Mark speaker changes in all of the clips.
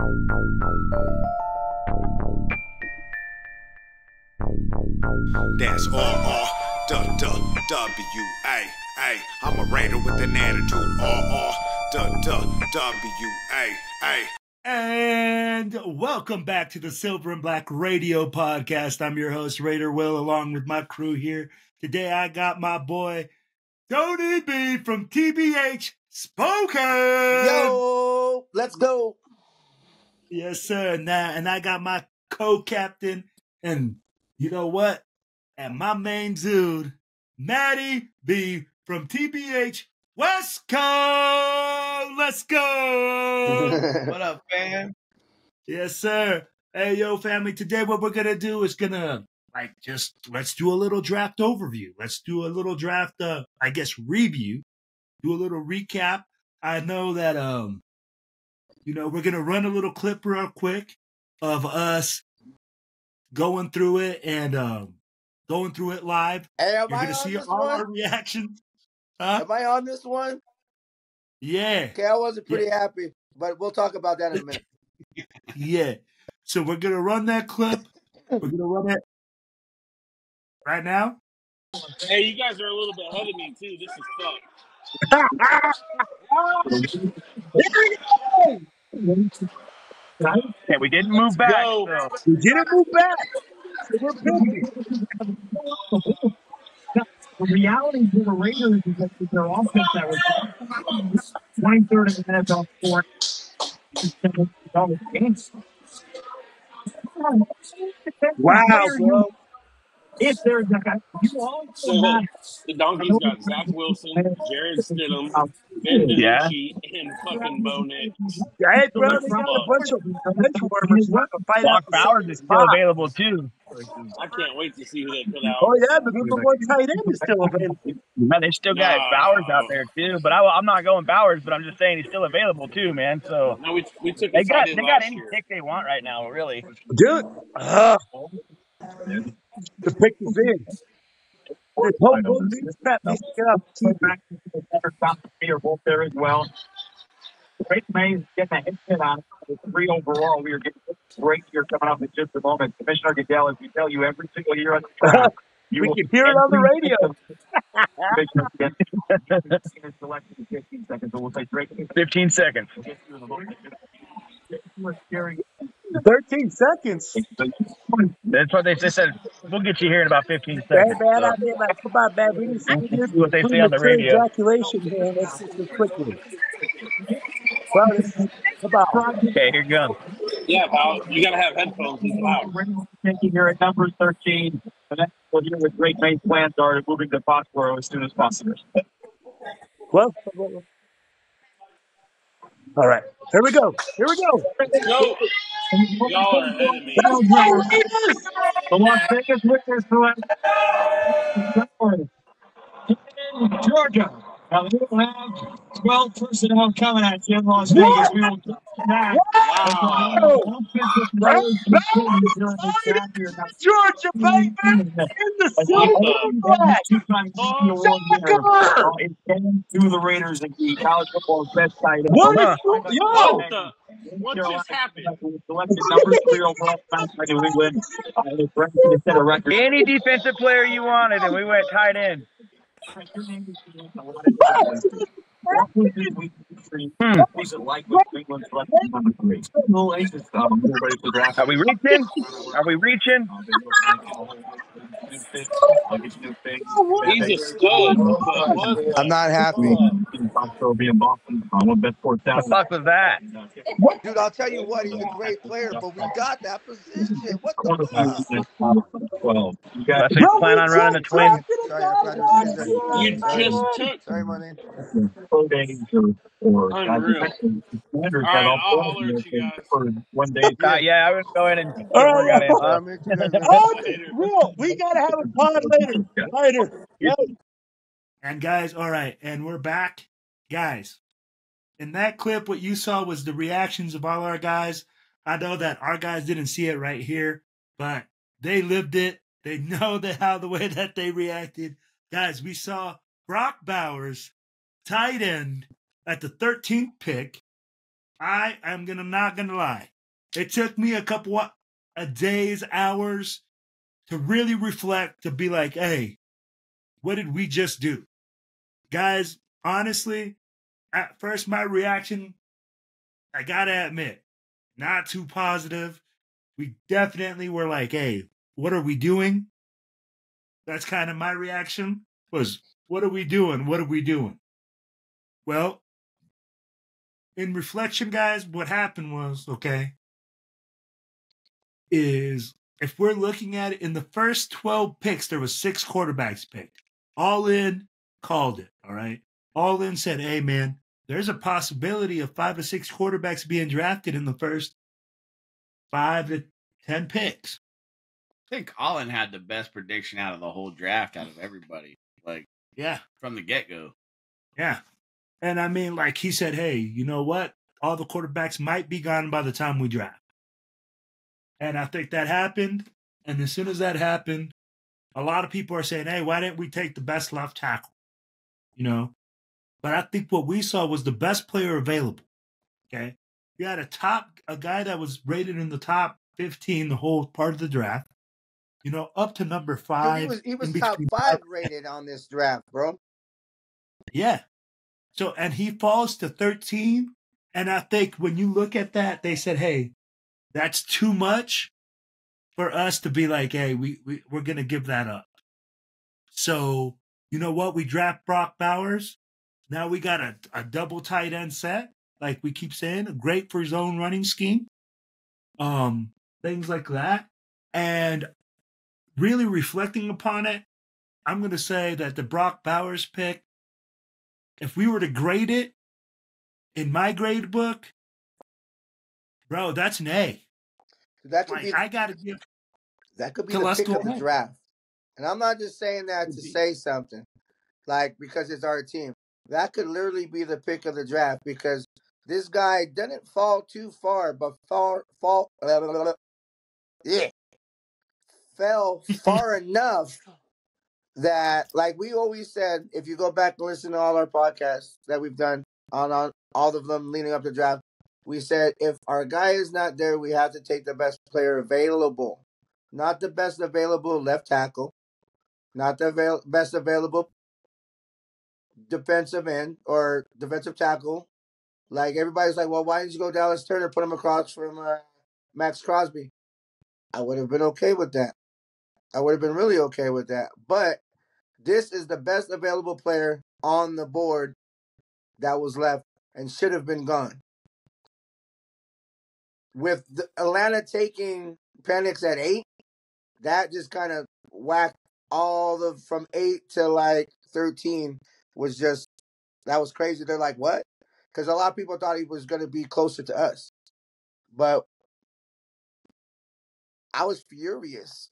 Speaker 1: That's R-R-W-W-A. I'm a Raider with an attitude. R-R-W-W-A.
Speaker 2: And welcome back to the Silver and Black Radio Podcast. I'm your host, Raider Will, along with my crew here. Today I got my boy, Tony B from TBH Spoken.
Speaker 3: Yo, let's go.
Speaker 2: Yes, sir. And I got my co-captain, and you know what? And my main dude, Matty B from TBH West Coast. Let's go.
Speaker 4: What up, fam?
Speaker 2: Yes, sir. Hey, yo, family. Today, what we're gonna do is let's do a little draft overview. Let's do a little draft, review. Do a little recap. I know that we're gonna run a little clip real quick of us going through it and going through it live.
Speaker 3: Hey,
Speaker 2: You're gonna see all our reactions. Huh?
Speaker 3: Am I on this one?
Speaker 2: Yeah.
Speaker 3: Okay, I wasn't pretty happy, but we'll talk about that in a minute.
Speaker 2: Yeah. So we're gonna run that clip. We're gonna run it right now.
Speaker 5: Hey, you guys are a little bit ahead of me too. This is fucked.
Speaker 4: Yeah, we didn't move back. So.
Speaker 6: We didn't move back. So we're picking.
Speaker 7: The reality for the Raiders is that their offense that was 23rd in the NFL for games.
Speaker 6: Wow, bro.
Speaker 7: If there's a guy, you also have
Speaker 5: the Donkeys got Zach Wilson, Jared Stidham, Ben DiNucci, and fucking Bo Nix.
Speaker 6: Hey, bro, they got a bunch of bench warmers want to fight out.
Speaker 4: Brock Bowers is still available, too.
Speaker 5: I can't wait to see who they put out.
Speaker 6: Oh, yeah, the number one tight end is still available.
Speaker 4: Man, they still got Bowers out there, too. But I'm not going Bowers, but I'm just saying he's still available, too, man. So
Speaker 5: no, we took
Speaker 4: they got any pick they want right now, really.
Speaker 6: Dude, the pick is in. Both these get up.
Speaker 7: back to the better top three both there as well. Great May's getting a hit on it. 3 overall. We are getting a great year coming up in just a moment. Commissioner Goodell, as we tell you every single year on the track,
Speaker 6: we can hear it on the radio.
Speaker 7: 15 seconds. So we'll say Drake.
Speaker 4: 15 seconds.
Speaker 6: 13 seconds.
Speaker 4: That's what they said. We'll get you here in about 15 seconds.
Speaker 6: Man, I mean, like, come on, man. We need to
Speaker 4: see what they say on the radio.
Speaker 6: Ejaculation, man. Let's just quickly. Well, this is about.
Speaker 4: Okay, here you go.
Speaker 5: Yeah, pal. You got to have headphones. It's loud.
Speaker 7: Taking here at number 13. And that's what here with Great May's plans are moving to Foxborough as soon as possible.
Speaker 6: Well, all right. Here we go.
Speaker 5: Go. Y'all are ahead of me.
Speaker 7: The Las Vegas Witness Georgia. Now, we will have 12 personnel coming at you in Las Vegas. We will get that.
Speaker 6: Georgia, baby! In the Silver Black!
Speaker 7: To the Raiders and the college football's best side.
Speaker 6: What
Speaker 5: just happened?
Speaker 4: Any defensive player you wanted, and we went tight end.
Speaker 7: Are
Speaker 4: we reaching?
Speaker 5: He's a stud.
Speaker 3: I'm not happy.
Speaker 4: What the fuck was that?
Speaker 3: Dude, I'll tell you what, he's a great player, but we got that position. What the fuck?
Speaker 4: Unless we plan on running the twin.
Speaker 5: You just took.
Speaker 3: Sorry, my name.
Speaker 5: Unreal. All right, I'll holler at you guys.
Speaker 4: Yeah, I would go in and
Speaker 6: we gotta have a pod later.
Speaker 2: And guys, all right, and we're back. Guys, in that clip, what you saw was the reactions of all our guys. I know that our guys didn't see it right here, but they lived it. They know the way that they reacted. Guys, we saw Brock Bowers, tight end, at the 13th pick. I am not gonna lie. It took me a couple of days, hours to really reflect, to be like, hey, what did we just do? Guys, honestly, at first my reaction, I gotta admit, not too positive. We definitely were like, hey, what are we doing? That's kind of my reaction, was, what are we doing? What are we doing? Well, in reflection, guys, what happened was, okay, is if we're looking at it, in the first 12 picks, there was 6 quarterbacks picked. All in called it, all right? All in said, hey, man, there's a possibility of 5 or 6 quarterbacks being drafted in the first 5 to 10 picks.
Speaker 8: I think Colin had the best prediction out of the whole draft out of everybody. Like,
Speaker 2: yeah,
Speaker 8: from the get-go.
Speaker 2: Yeah. And I mean, like, he said, hey, you know what? All the quarterbacks might be gone by the time we draft. And I think that happened. And as soon as that happened, a lot of people are saying, hey, why didn't we take the best left tackle? You know? But I think what we saw was the best player available. Okay? You had a guy that was rated in the top 15 the whole part of the draft. You know, up to number 5.
Speaker 3: Dude, he was top 5 rated on this draft, bro.
Speaker 2: Yeah. So, and he falls to 13. And I think when you look at that, they said, hey, that's too much for us to be like, hey, we're going to give that up. So, you know what? We draft Brock Bowers. Now we got a double tight end set, like we keep saying, great for his own running scheme. Things like that. And really reflecting upon it, I'm going to say that the Brock Bowers pick, if we were to grade it in my grade book, bro, that's an A.
Speaker 3: That could be.
Speaker 2: I gotta give.
Speaker 3: That could be the pick of the draft, and I'm not just saying that to say something, like because it's our team. That could literally be the pick of the draft because this guy didn't fall too far, but fell far enough that, like we always said, if you go back and listen to all our podcasts that we've done on all of them leading up to draft, we said if our guy is not there, we have to take the best player available. Not the best available left tackle, not the best available defensive end or defensive tackle. Like everybody's like, well, why didn't you go Dallas Turner, put him across from Max Crosby? I would have been okay with that. I would have been really okay with that. But this is the best available player on the board that was left and should have been gone. With Atlanta taking Penix at 8, that just kind of whacked from 8 to like 13 was just, that was crazy. They're like, what? Because a lot of people thought he was going to be closer to us. But I was furious.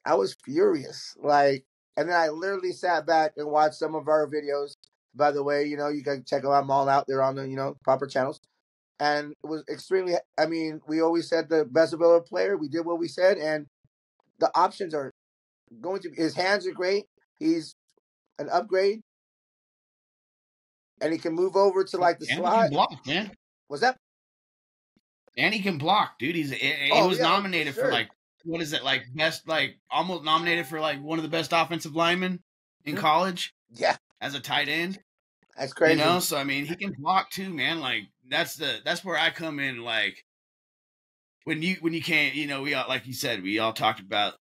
Speaker 3: Like, and then I literally sat back and watched some of our videos. By the way, you can check them all out. They're on the, proper channels. And it was extremely, we always said the best available player. We did what we said. And the options are going to be, his hands are great. He's an upgrade. And he can move over to like the slot.
Speaker 8: He can block, man.
Speaker 3: What's that?
Speaker 8: And he can block, dude. He was nominated for like, what is it, like best, like almost nominated for like one of the best offensive linemen in college.
Speaker 3: Yeah.
Speaker 8: As a tight end.
Speaker 3: That's crazy.
Speaker 8: So he can block too, man. Like that's where I come in. Like when you can't, we all, like you said, we all talked about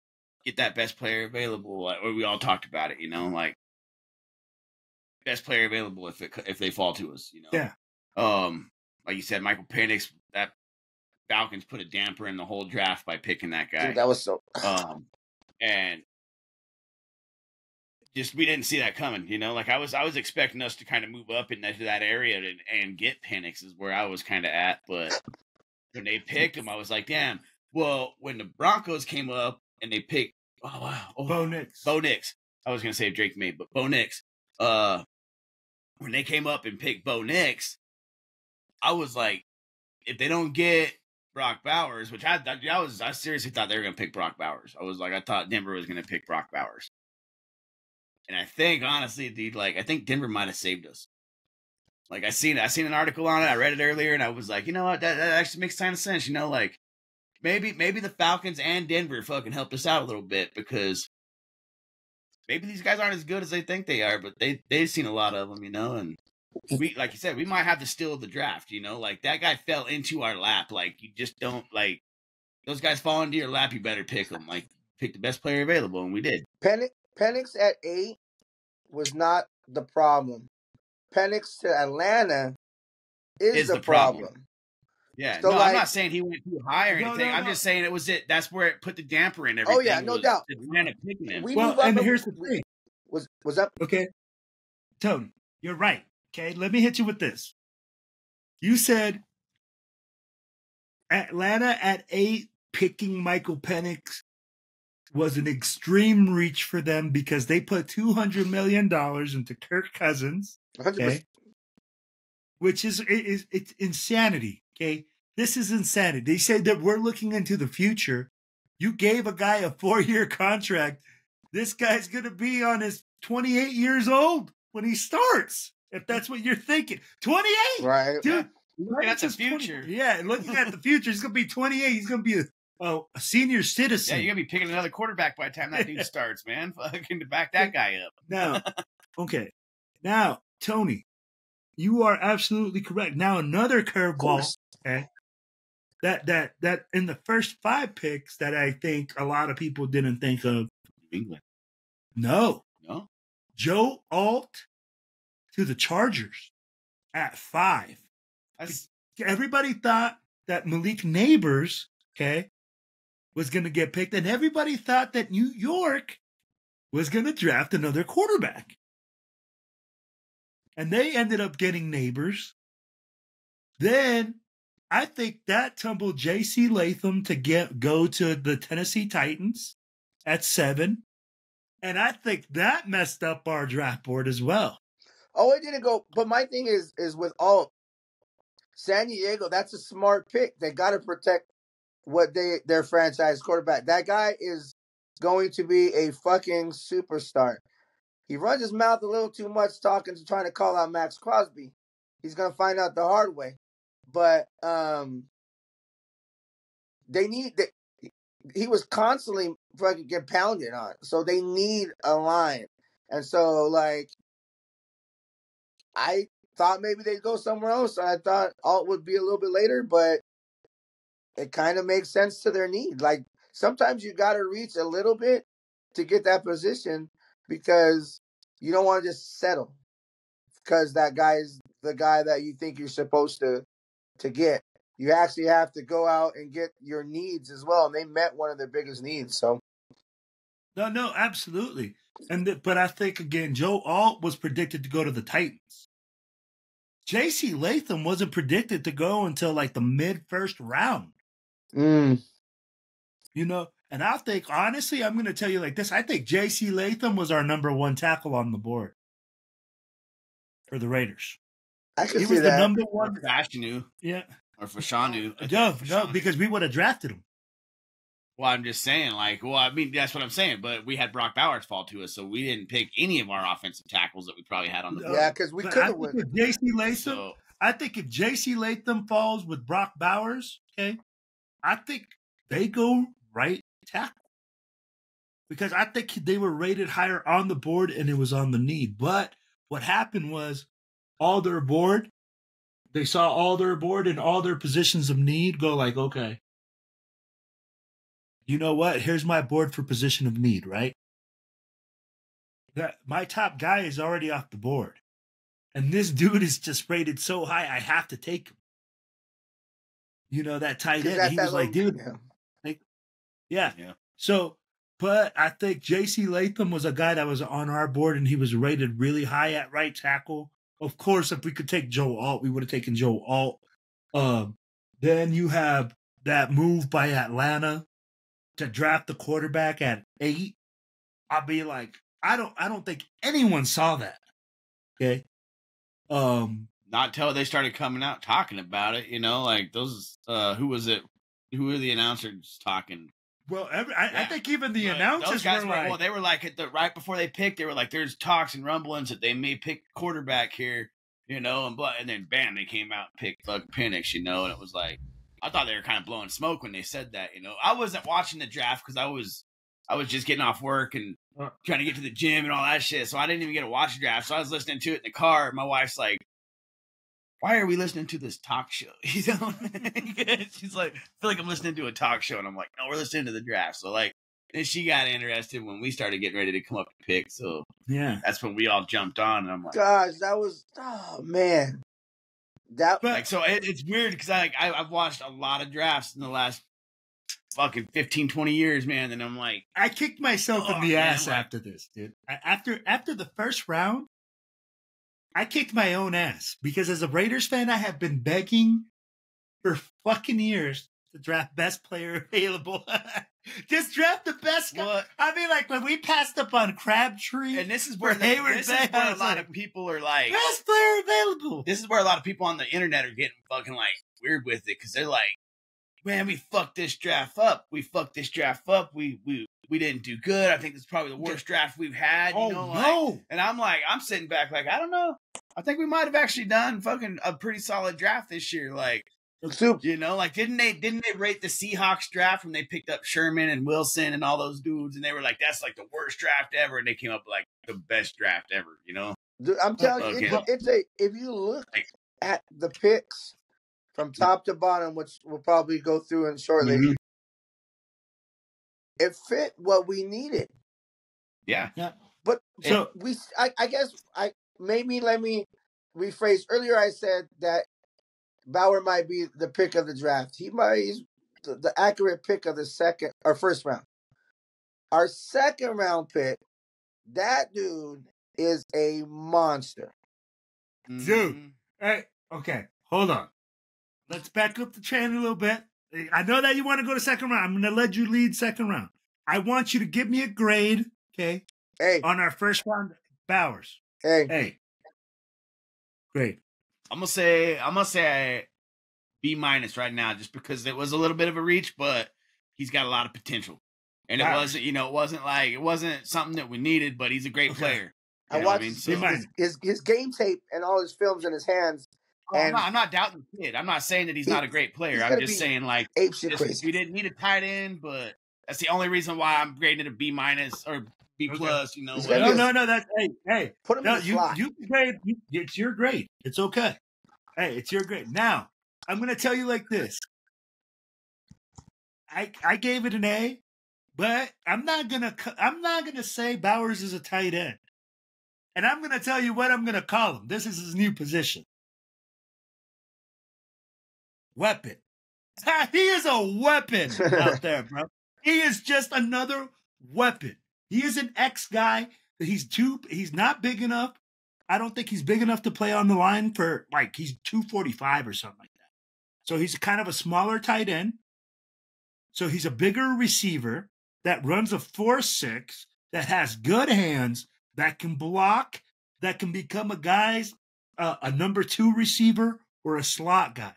Speaker 8: get that best player available, or we all talked about it, like best player available if they fall to us,
Speaker 2: Yeah.
Speaker 8: Like you said, Michael Penix, that Falcons put a damper in the whole draft by picking that guy.
Speaker 3: Dude, that was so.
Speaker 8: And just we didn't see that coming, Like I was expecting us to kind of move up into that area and get Penix is where I was kind of at, but when they picked him, I was like, damn. Well, when the Broncos came up and they picked,
Speaker 2: Bo Nix.
Speaker 8: Bo Nix. I was gonna say Drake May, but Bo Nix. When they came up and picked Bo Nix, I was like, if they don't get Brock Bowers, which I seriously thought they were gonna pick Brock Bowers. I thought Denver was gonna pick Brock Bowers. And I think, honestly, dude, I think Denver might have saved us. Like, I seen an article on it. I read it earlier, and I was like, you know what? That actually makes kind of sense. maybe the Falcons and Denver fucking helped us out a little bit because maybe these guys aren't as good as they think they are, but they've seen a lot of them, and we, like you said, we might have the steal of the draft, like that guy fell into our lap. Like you just don't those guys fall into your lap. You better pick them. Like pick the best player available, and we did.
Speaker 3: Penix at 8 was not the problem. Penix to Atlanta is the problem.
Speaker 8: Yeah, so I'm not saying he went too high or anything. I'm just saying it was it. That's where it put the damper in everything.
Speaker 3: Oh yeah, no doubt.
Speaker 8: Atlanta picking him.
Speaker 2: And here's the thing.
Speaker 3: Was up?
Speaker 2: Okay, Tony, you're right. Okay, let me hit you with this. You said Atlanta at 8 picking Michael Penix was an extreme reach for them because they put $200 million into Kirk Cousins, okay, which is it's insanity. Okay, this is insanity. They said that we're looking into the future. You gave a guy a 4-year contract. This guy's going to be on his 28 years old when he starts. If that's what you're thinking. 28?
Speaker 3: Right.
Speaker 2: Dude.
Speaker 8: That's the future.
Speaker 2: Yeah, looking at the future, he's going to be 28. He's going to be a senior citizen.
Speaker 8: Yeah, you're going to be picking another quarterback by the time that dude starts, man. Fucking to back that guy up.
Speaker 2: Now, okay. Now, Tony, you are absolutely correct. Now, another curveball, okay, that in the first 5 picks that I think a lot of people didn't think of.
Speaker 8: England.
Speaker 2: No.
Speaker 8: Joe
Speaker 2: Alt to the Chargers at 5. Everybody thought that Malik Neighbors, okay, was going to get picked, and everybody thought that New York was going to draft another quarterback. And they ended up getting Neighbors. Then I think that tumbled J.C. Latham to go to the Tennessee Titans at 7. And I think that messed up our draft board as well.
Speaker 3: Oh, it didn't go. But my thing is with Alt, San Diego, that's a smart pick. They got to protect their franchise quarterback. That guy is going to be a fucking superstar. He runs his mouth a little too much trying to call out Max Crosby. He's going to find out the hard way. But he was constantly fucking get pounded on. So they need a line. And so, I thought maybe they'd go somewhere else. I thought Alt would be a little bit later, but it kind of makes sense to their need. Like, sometimes you got to reach a little bit to get that position because you don't want to just settle because that guy's the guy that you think you're supposed to get. You actually have to go out and get your needs as well. And they met one of their biggest needs. So,
Speaker 2: no, absolutely. But I think again, Joe Alt was predicted to go to the Titans. J.C. Latham wasn't predicted to go until the mid-first round. And I think honestly, I'm going to tell you like this: I think J.C. Latham was our number 1 tackle on the board for the Raiders.
Speaker 3: I could
Speaker 2: he
Speaker 3: see
Speaker 2: was
Speaker 3: that.
Speaker 2: the number 1
Speaker 8: for Fashanu.
Speaker 2: Yeah.
Speaker 8: Or for Shanu.
Speaker 2: No, because we would have drafted him.
Speaker 8: Well, I'm just saying, that's what I'm saying. But we had Brock Bowers fall to us, so we didn't pick any of our offensive tackles that we probably had on the board.
Speaker 3: Yeah, because we could have won.
Speaker 2: I think if J.C. Latham falls with Brock Bowers, okay, I think they go right tackle. Because I think they were rated higher on the board and it was on the need. But what happened was they saw all their board and all their positions of need go okay, you know what? Here's my board for position of need, right? That my top guy is already off the board. And this dude is just rated so high, I have to take him. That tight end. He was like, dude. Yeah. So, but I think J.C. Latham was a guy that was on our board and he was rated really high at right tackle. Of course, if we could take Joe Alt, we would have taken Joe Alt. Then you have that move by Atlanta to draft the quarterback at 8. I'll be like, I don't think anyone saw that. Okay.
Speaker 8: Not until they started coming out talking about it, those who was it? Who were the announcers talking?
Speaker 2: Well, I think even the announcers
Speaker 8: guys
Speaker 2: were
Speaker 8: they were right before they picked, they were like, there's talks and rumblings that they may pick quarterback here, and then bam, they came out and picked Penix, and it was like, I thought they were kind of blowing smoke when they said that. I wasn't watching the draft because I was just getting off work and trying to get to the gym and all that shit. So I didn't even get to watch the draft. So I was listening to it in the car. My wife's like, "Why are we listening to this talk show?" She's like, "I feel like I'm listening to a talk show." And I'm like, "No, we're listening to the draft." So then she got interested when we started getting ready to come up to pick. So
Speaker 2: yeah,
Speaker 8: that's when we all jumped on. And I'm like,
Speaker 3: gosh, that was, oh man.
Speaker 8: So it's weird because I've watched a lot of drafts in the last fucking 15, 20 years, man. And I'm like,
Speaker 2: I kicked myself in the ass after this, dude. After the first round, I kicked my own ass because as a Raiders fan, I have been begging for fucking years to draft best player available. Just draft the best guy.
Speaker 8: What?
Speaker 2: I mean, like when we passed up on Crabtree,
Speaker 8: and this is where
Speaker 2: Hayward,
Speaker 8: this is where a lot of people are like,
Speaker 2: best player available.
Speaker 8: This is where a lot of people on the internet are getting fucking like weird with it because they're like, man, we fucked this draft up. We didn't do good. I think this is probably the worst draft we've had.
Speaker 2: No.
Speaker 8: And I'm like, I'm sitting back like, I don't know. I think we might have actually done fucking a pretty solid draft this year. Like, didn't they rate the Seahawks draft when they picked up Sherman and Wilson and all those dudes, and they were like, that's like the worst draft ever, and they came up with like the best draft ever,
Speaker 3: Dude, I'm telling you, if you look at the picks from top to bottom, which we'll probably go through in shortly, it fit what we needed.
Speaker 8: Yeah.
Speaker 3: But so I guess let me rephrase. Earlier I said that Bauer might be the pick of the draft. He's the accurate pick of the second or first round. Our second round pick, that dude is a monster.
Speaker 2: Dude, hey, okay, hold on. Let's back up the chain a little bit. I know that you want to go to second round. I'm going to let you lead second round. I want you to give me a grade, okay?
Speaker 3: Hey.
Speaker 2: On our first round, Bowers.
Speaker 3: Hey.
Speaker 2: Great.
Speaker 8: I'm gonna say B- right now, just because it was a little bit of a reach, but he's got a lot of potential. And it wasn't something that we needed, but he's a great player.
Speaker 3: I watched his game tape and all his films in his hands. And
Speaker 8: I'm not doubting the kid. I'm not saying that he's not a great player. I'm just saying we didn't need a tight end, but that's the only reason why I'm grading it a B- or B+.
Speaker 2: No. That's hey.
Speaker 3: Put him in the slot.
Speaker 2: You grade. It's your grade. It's okay. Hey, it's your grade. Now I'm going to tell you like this. I gave it an A, but I'm not gonna say Bowers is a tight end, and I'm going to tell you what I'm going to call him. This is his new position. Weapon. He is a weapon out there, bro. He is just another weapon. He is an X guy. He's not big enough. I don't think he's big enough to play on the line for, like, he's 245 or something like that. So he's kind of a smaller tight end. So he's a bigger receiver that runs a 4.6, that has good hands, that can block, that can become a number 2 receiver or a slot guy.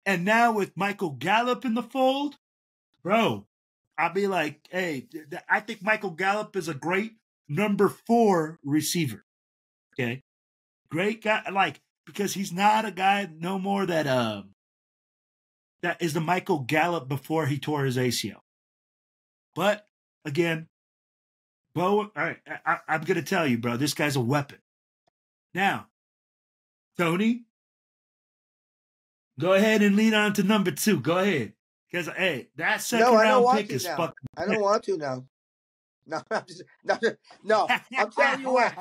Speaker 2: And now with Michael Gallup in the fold, bro, I'll be like, hey, I think Michael Gallup is a great number 4 receiver. Okay. Great guy, because he's not a guy no more that is the Michael Gallup before he tore his ACL. But again, Bo, all right, I'm gonna tell you, bro, this guy's a weapon. Now, Tony, go ahead and lead on to number 2. Go ahead. Because, hey, that second round pick is fucking...
Speaker 3: I don't want to now. No, I'm telling you what.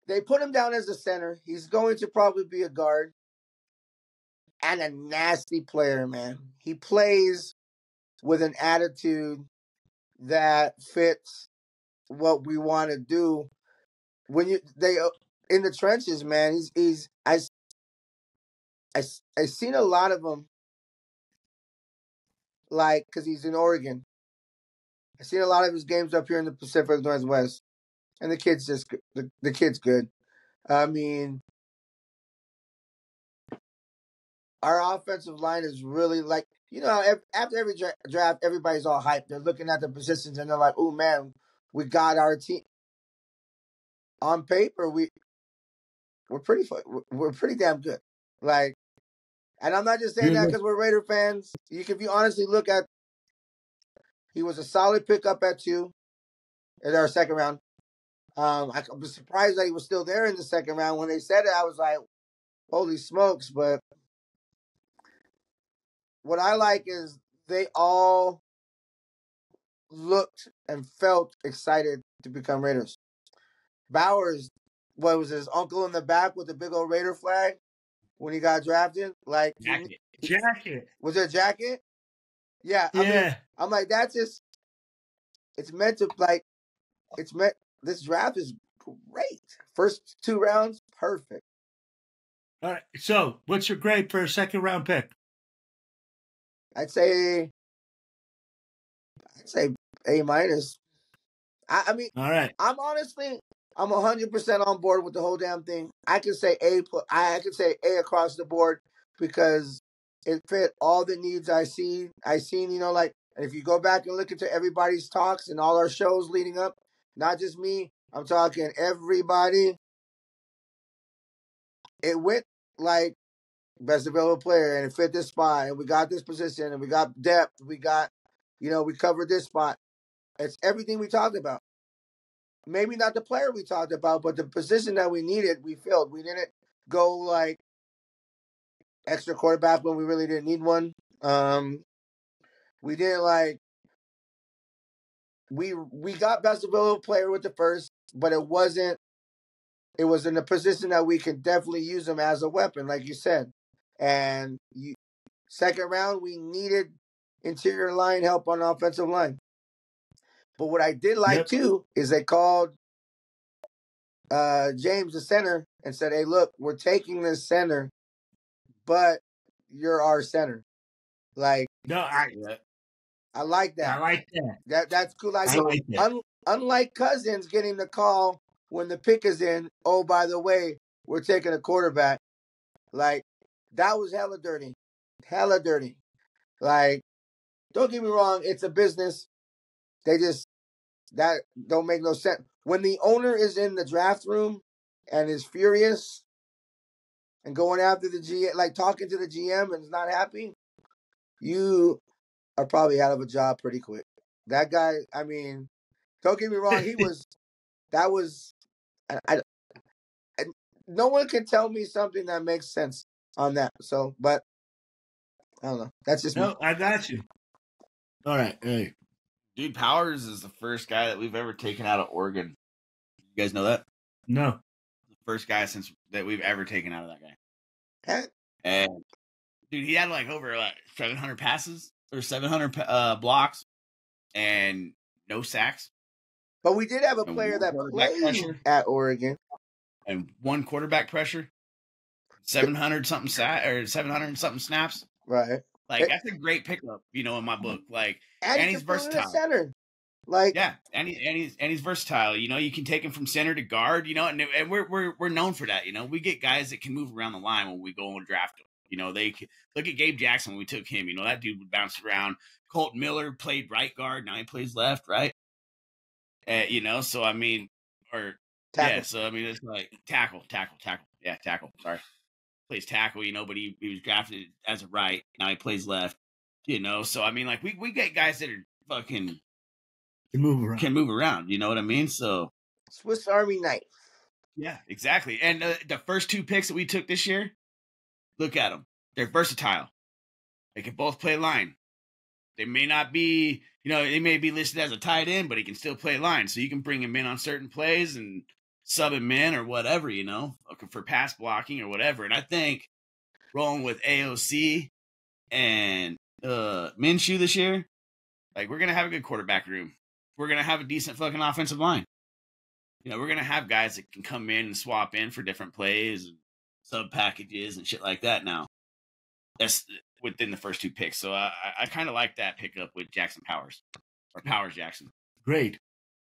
Speaker 3: They put him down as a center. He's going to probably be a guard. And a nasty player, man. He plays with an attitude that fits what we want to do. When they in the trenches, man, I've seen a lot of them, because he's in Oregon. I've seen a lot of his games up here in the Pacific Northwest, and the kid's the kid's good. I mean, our offensive line is really after every draft, everybody's all hyped. They're looking at the positions and they're like, "Oh man, we got our team." On paper, we're pretty damn good. And I'm not just saying that because we're Raider fans. If you honestly look at, he was a solid pickup at 2 in our second round. I was surprised that he was still there in the second round. When they said it, I was like, holy smokes. But what I like is they all looked and felt excited to become Raiders. Bowers, what was his uncle in the back with the big old Raider flag when he got drafted? Like
Speaker 2: jacket.
Speaker 3: Was it a jacket? Yeah.
Speaker 2: Yeah.
Speaker 3: I mean, I'm like, that's just. It's meant to This draft is great. First 2 rounds, perfect.
Speaker 2: All right. So, what's your grade for a second round pick?
Speaker 3: I'd say A minus. I mean,
Speaker 2: all right.
Speaker 3: I'm 100% on board with the whole damn thing. I could say A. I could say A across the board because it fit all the needs I seen. Like, if you go back and look into everybody's talks and all our shows leading up, not just me, I'm talking everybody. It went like best available player, and it fit this spot, and we got this position, and we got depth. We got, we covered this spot. It's everything we talked about. Maybe not the player we talked about, but the position that we needed, we filled. We didn't go like extra quarterback when we really didn't need one. We didn't like. We got best available player with the first, but it wasn't. It was in a position that we can definitely use him as a weapon, like you said. And second round, we needed interior line help on the offensive line. But what I did like too is they called James the center and said, "Hey, look, we're taking this center, but you're our center." Like,
Speaker 2: no,
Speaker 3: I like that.
Speaker 2: I like that.
Speaker 3: That's cool. Like,
Speaker 2: I like that.
Speaker 3: Unlike Cousins getting the call when the pick is in, oh, by the way, we're taking a quarterback. Like, that was hella dirty. Hella dirty. Like, don't get me wrong, it's a business. That don't make no sense. When the owner is in the draft room and is furious and going after the GM, like talking to the GM and is not happy, you are probably out of a job pretty quick. That guy, I mean, don't get me wrong, no one can tell me something that makes sense on that. So, but I don't know. That's just me.
Speaker 2: I got you. All right. Hey.
Speaker 8: Dude, Powers is the first guy that we've ever taken out of Oregon. You guys know that?
Speaker 2: No.
Speaker 8: The first guy that we've ever taken out of that guy.
Speaker 3: Huh?
Speaker 8: And dude, he had like over 700 passes or 700 blocks and no sacks.
Speaker 3: But we did have a player that played at Oregon.
Speaker 8: And 1 quarterback pressure, 700 something snaps.
Speaker 3: Right.
Speaker 8: Like, that's a great pickup, in my book. Like, and he's versatile.
Speaker 3: Center. Like,
Speaker 8: yeah, and he's versatile. You can take him from center to guard. And we're known for that. We get guys that can move around the line when we go and draft them. They look at Gabe Jackson when we took him. That dude would bounce around. Colton Miller played right guard, now he plays left, right? So I mean, tackle. Yeah. So I mean, it's like tackle. Yeah, tackle. Sorry. Plays tackle, but he was drafted as a right. Now he plays left, So I mean, like we get guys that are fucking
Speaker 2: can move around.
Speaker 8: You know what I mean? So
Speaker 3: Swiss Army knife.
Speaker 8: Yeah, exactly. And the first 2 picks that we took this year, look at them. They're versatile. They can both play line. They may not be, they may be listed as a tight end, but he can still play line. So you can bring him in on certain plays and sub him in or whatever, for pass blocking or whatever. And I think rolling with AOC and Minshew this year, like, we're going to have a good quarterback room. We're going to have a decent fucking offensive line. We're going to have guys that can come in and swap in for different plays and sub packages and shit like that now. That's within the first 2 picks. So I kind of like that pickup with Jackson Powers. Or Powers Jackson.
Speaker 2: Great.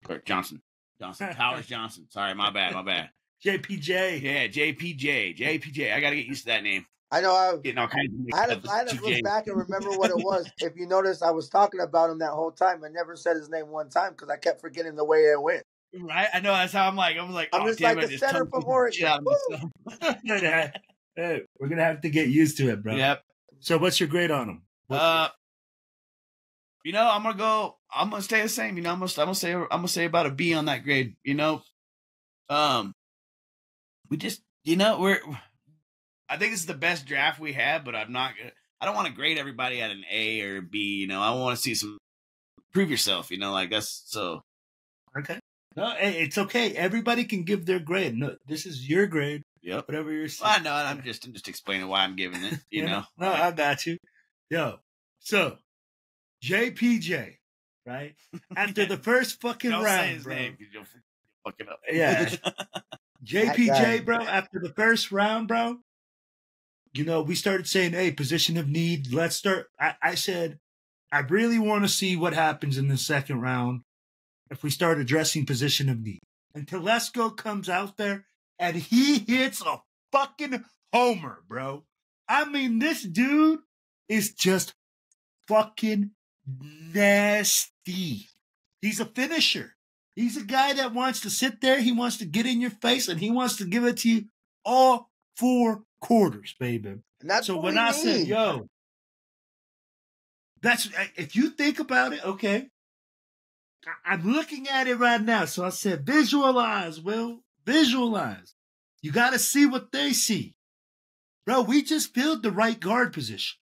Speaker 8: Or Johnson. Powers Johnson. Sorry, my bad.
Speaker 2: JPJ.
Speaker 8: Yeah, JPJ. I got to get used to that name.
Speaker 3: I know.
Speaker 8: I
Speaker 3: had to look back and remember what it was. If you notice, I was talking about him that whole time. I never said his name one time because I kept forgetting the way it went.
Speaker 8: Right? I know. That's how I'm like. I'm just like
Speaker 3: the center from Oregon.
Speaker 2: Hey, we're gonna have to get used to it, bro.
Speaker 8: Yep.
Speaker 2: So, what's your grade on him?
Speaker 8: You know, I'm gonna stay the same. You know, I'm gonna say about a B on that grade. You know, we just, you know, I think it's the best draft we have, but I don't want to grade everybody at an A or a B. You know, I want to see some prove yourself. You know, like that's so.
Speaker 2: Okay. No, it's okay. Everybody can give their grade. No, this is your grade.
Speaker 8: Yep.
Speaker 2: Whatever you're saying.
Speaker 8: I know. I'm just explaining why I'm giving it. You know.
Speaker 2: No, I got you. Yo, so JPJ, right? After the first fucking
Speaker 8: Don't
Speaker 2: round,
Speaker 8: say his
Speaker 2: bro.
Speaker 8: name 'cause you'll fuck it up.
Speaker 2: Yeah. JPJ,
Speaker 3: guy.
Speaker 2: bro, after the first round, bro, you know, we started saying, hey, position of need. Let's start. I said, I really want to see what happens in the second round if we start addressing position of need. And Telesco comes out there and he hits a fucking homer, bro. I mean, this dude is just fucking nasty. He's a finisher. He's a guy that wants to sit there. He wants to get in your face and he wants to give it to you all 4 quarters, baby.
Speaker 3: And that's
Speaker 2: So
Speaker 3: what
Speaker 2: when
Speaker 3: we
Speaker 2: I
Speaker 3: need.
Speaker 2: said, yo, that's, if you think about it, okay. I'm looking at it right now. So I said, visualize, Will. Visualize. You got to see what they see. Bro, we just filled the right guard position.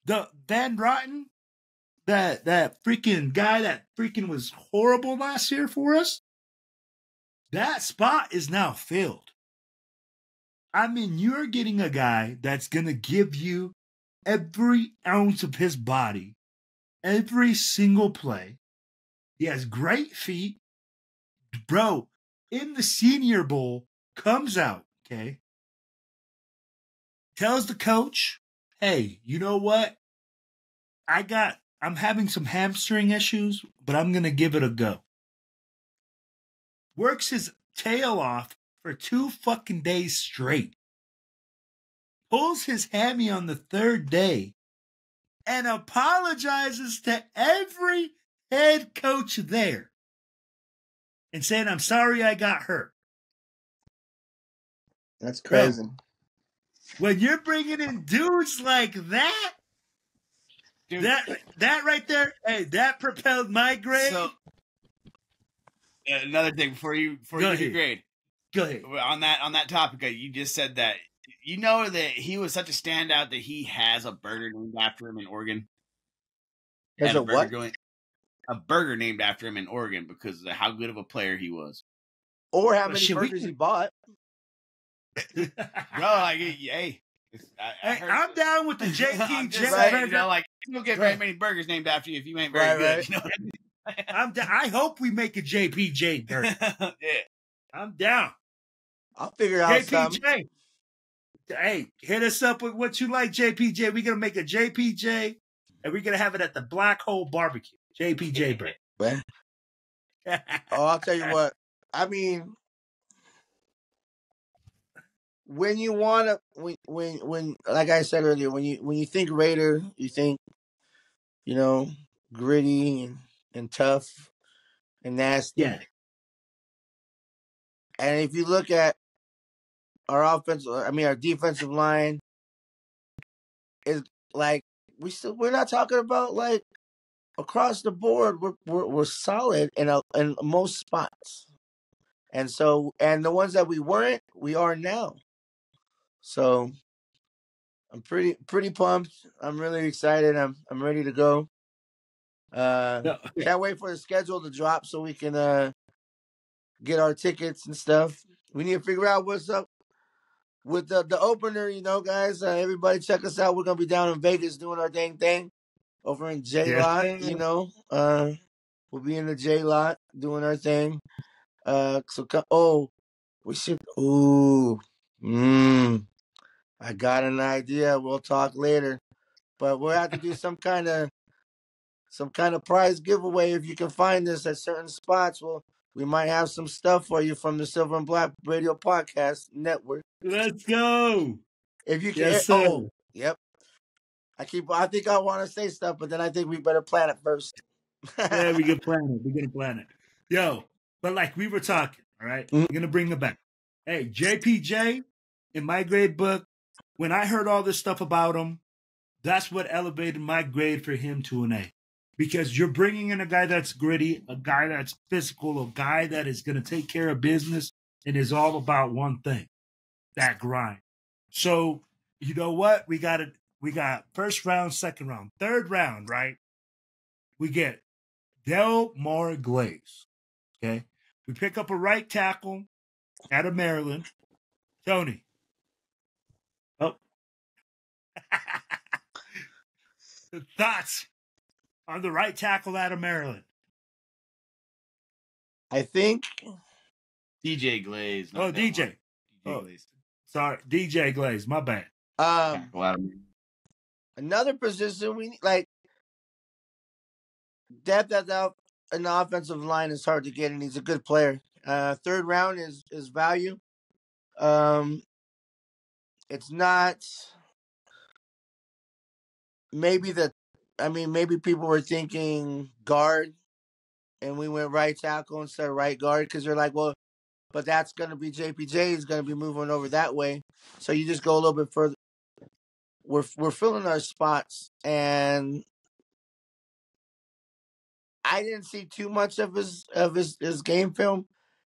Speaker 2: The Van Rotten, that freaking guy that freaking was horrible last year for us, that spot is now filled. I mean, you're getting a guy that's going to give you every ounce of his body, every single play. He has great feet. Bro, in the Senior Bowl, comes out, okay? Tells the coach, hey, you know what? I'm having some hamstring issues, but I'm going to give it a go. Works his tail off for 2 fucking days straight. Pulls his hammy on the 3rd day and apologizes to every head coach there and saying, I'm sorry I got hurt.
Speaker 3: That's crazy.
Speaker 2: Bro, when you're bringing in dudes like that,
Speaker 8: Dude.
Speaker 2: that right there, hey, that propelled my grade.
Speaker 8: So, another thing before you give your grade.
Speaker 2: Go ahead.
Speaker 8: On that topic, you just said that you know that he was such a standout that he has a burger named after him in Oregon.
Speaker 3: There's a what?
Speaker 8: A burger named after him in Oregon because of how good of a player he was.
Speaker 3: Or how many burgers he bought.
Speaker 8: Bro, like, hey.
Speaker 2: I'm down with the JPJ.
Speaker 3: Right,
Speaker 8: you know, like you don't get very many burgers named after you if you ain't very good.
Speaker 3: Right.
Speaker 8: You know what I mean?
Speaker 2: I hope we make a JPJ burger.
Speaker 8: Yeah.
Speaker 2: I'm down.
Speaker 3: I'll figure out something.
Speaker 2: JPJ. Hey, hit us up with what you like, JPJ. We're gonna make a JPJ, and we're gonna have it at the Black Hole Barbecue. JPJ burger.
Speaker 3: Oh, I'll tell you what. I mean, when you want to, when like I said earlier, when you think Raider, you think, you know, gritty and tough and nasty.
Speaker 2: Yeah.
Speaker 3: And if you look at our defensive line is like we're not talking about like across the board. We're solid in most spots, and the ones that we weren't, we are now. So I'm pretty pumped. I'm really excited. I'm ready to go. Can't wait for the schedule to drop so we can get our tickets and stuff. We need to figure out what's up with the opener, you know, guys. Everybody check us out. We're gonna be down in Vegas doing our dang thing over in J Lot. You know, we'll be in the J Lot doing our thing. We should. I got an idea. We'll talk later, but we'll have to do some kind of prize giveaway if you can find us at certain spots. Well, we might have some stuff for you from the Silver and Black Radio Podcast Network.
Speaker 2: Let's go.
Speaker 3: If you can.
Speaker 2: Yes, sir.
Speaker 3: Yep. I think I want to say stuff, but then I think we better plan it first.
Speaker 2: Yeah, we can plan it. We're gonna plan it. Yo, but like we were talking, all right? We're gonna bring it back. Hey, JPJ, in my grade book, when I heard all this stuff about him, that's what elevated my grade for him to an A. Because you're bringing in a guy that's gritty, a guy that's physical, a guy that is going to take care of business and is all about one thing, that grind. So, you know what? We got first round, second round, third round, right? We get Delmar Glaze. Okay. We pick up a right tackle out of Maryland. Tony. Oh. The thoughts on the right tackle out of Maryland?
Speaker 3: I think
Speaker 8: DJ Glaze.
Speaker 2: Oh, DJ.
Speaker 8: Glaze.
Speaker 2: Sorry, DJ Glaze. My bad.
Speaker 3: Another position we like depth at the an offensive line is hard to get, and he's a good player. Third round is value. It's not maybe maybe people were thinking guard, and we went right tackle instead of right guard because they're like, well, but that's going to be JPJ is going to be moving over that way. So you just go a little bit further. We're filling our spots, and I didn't see too much of his game film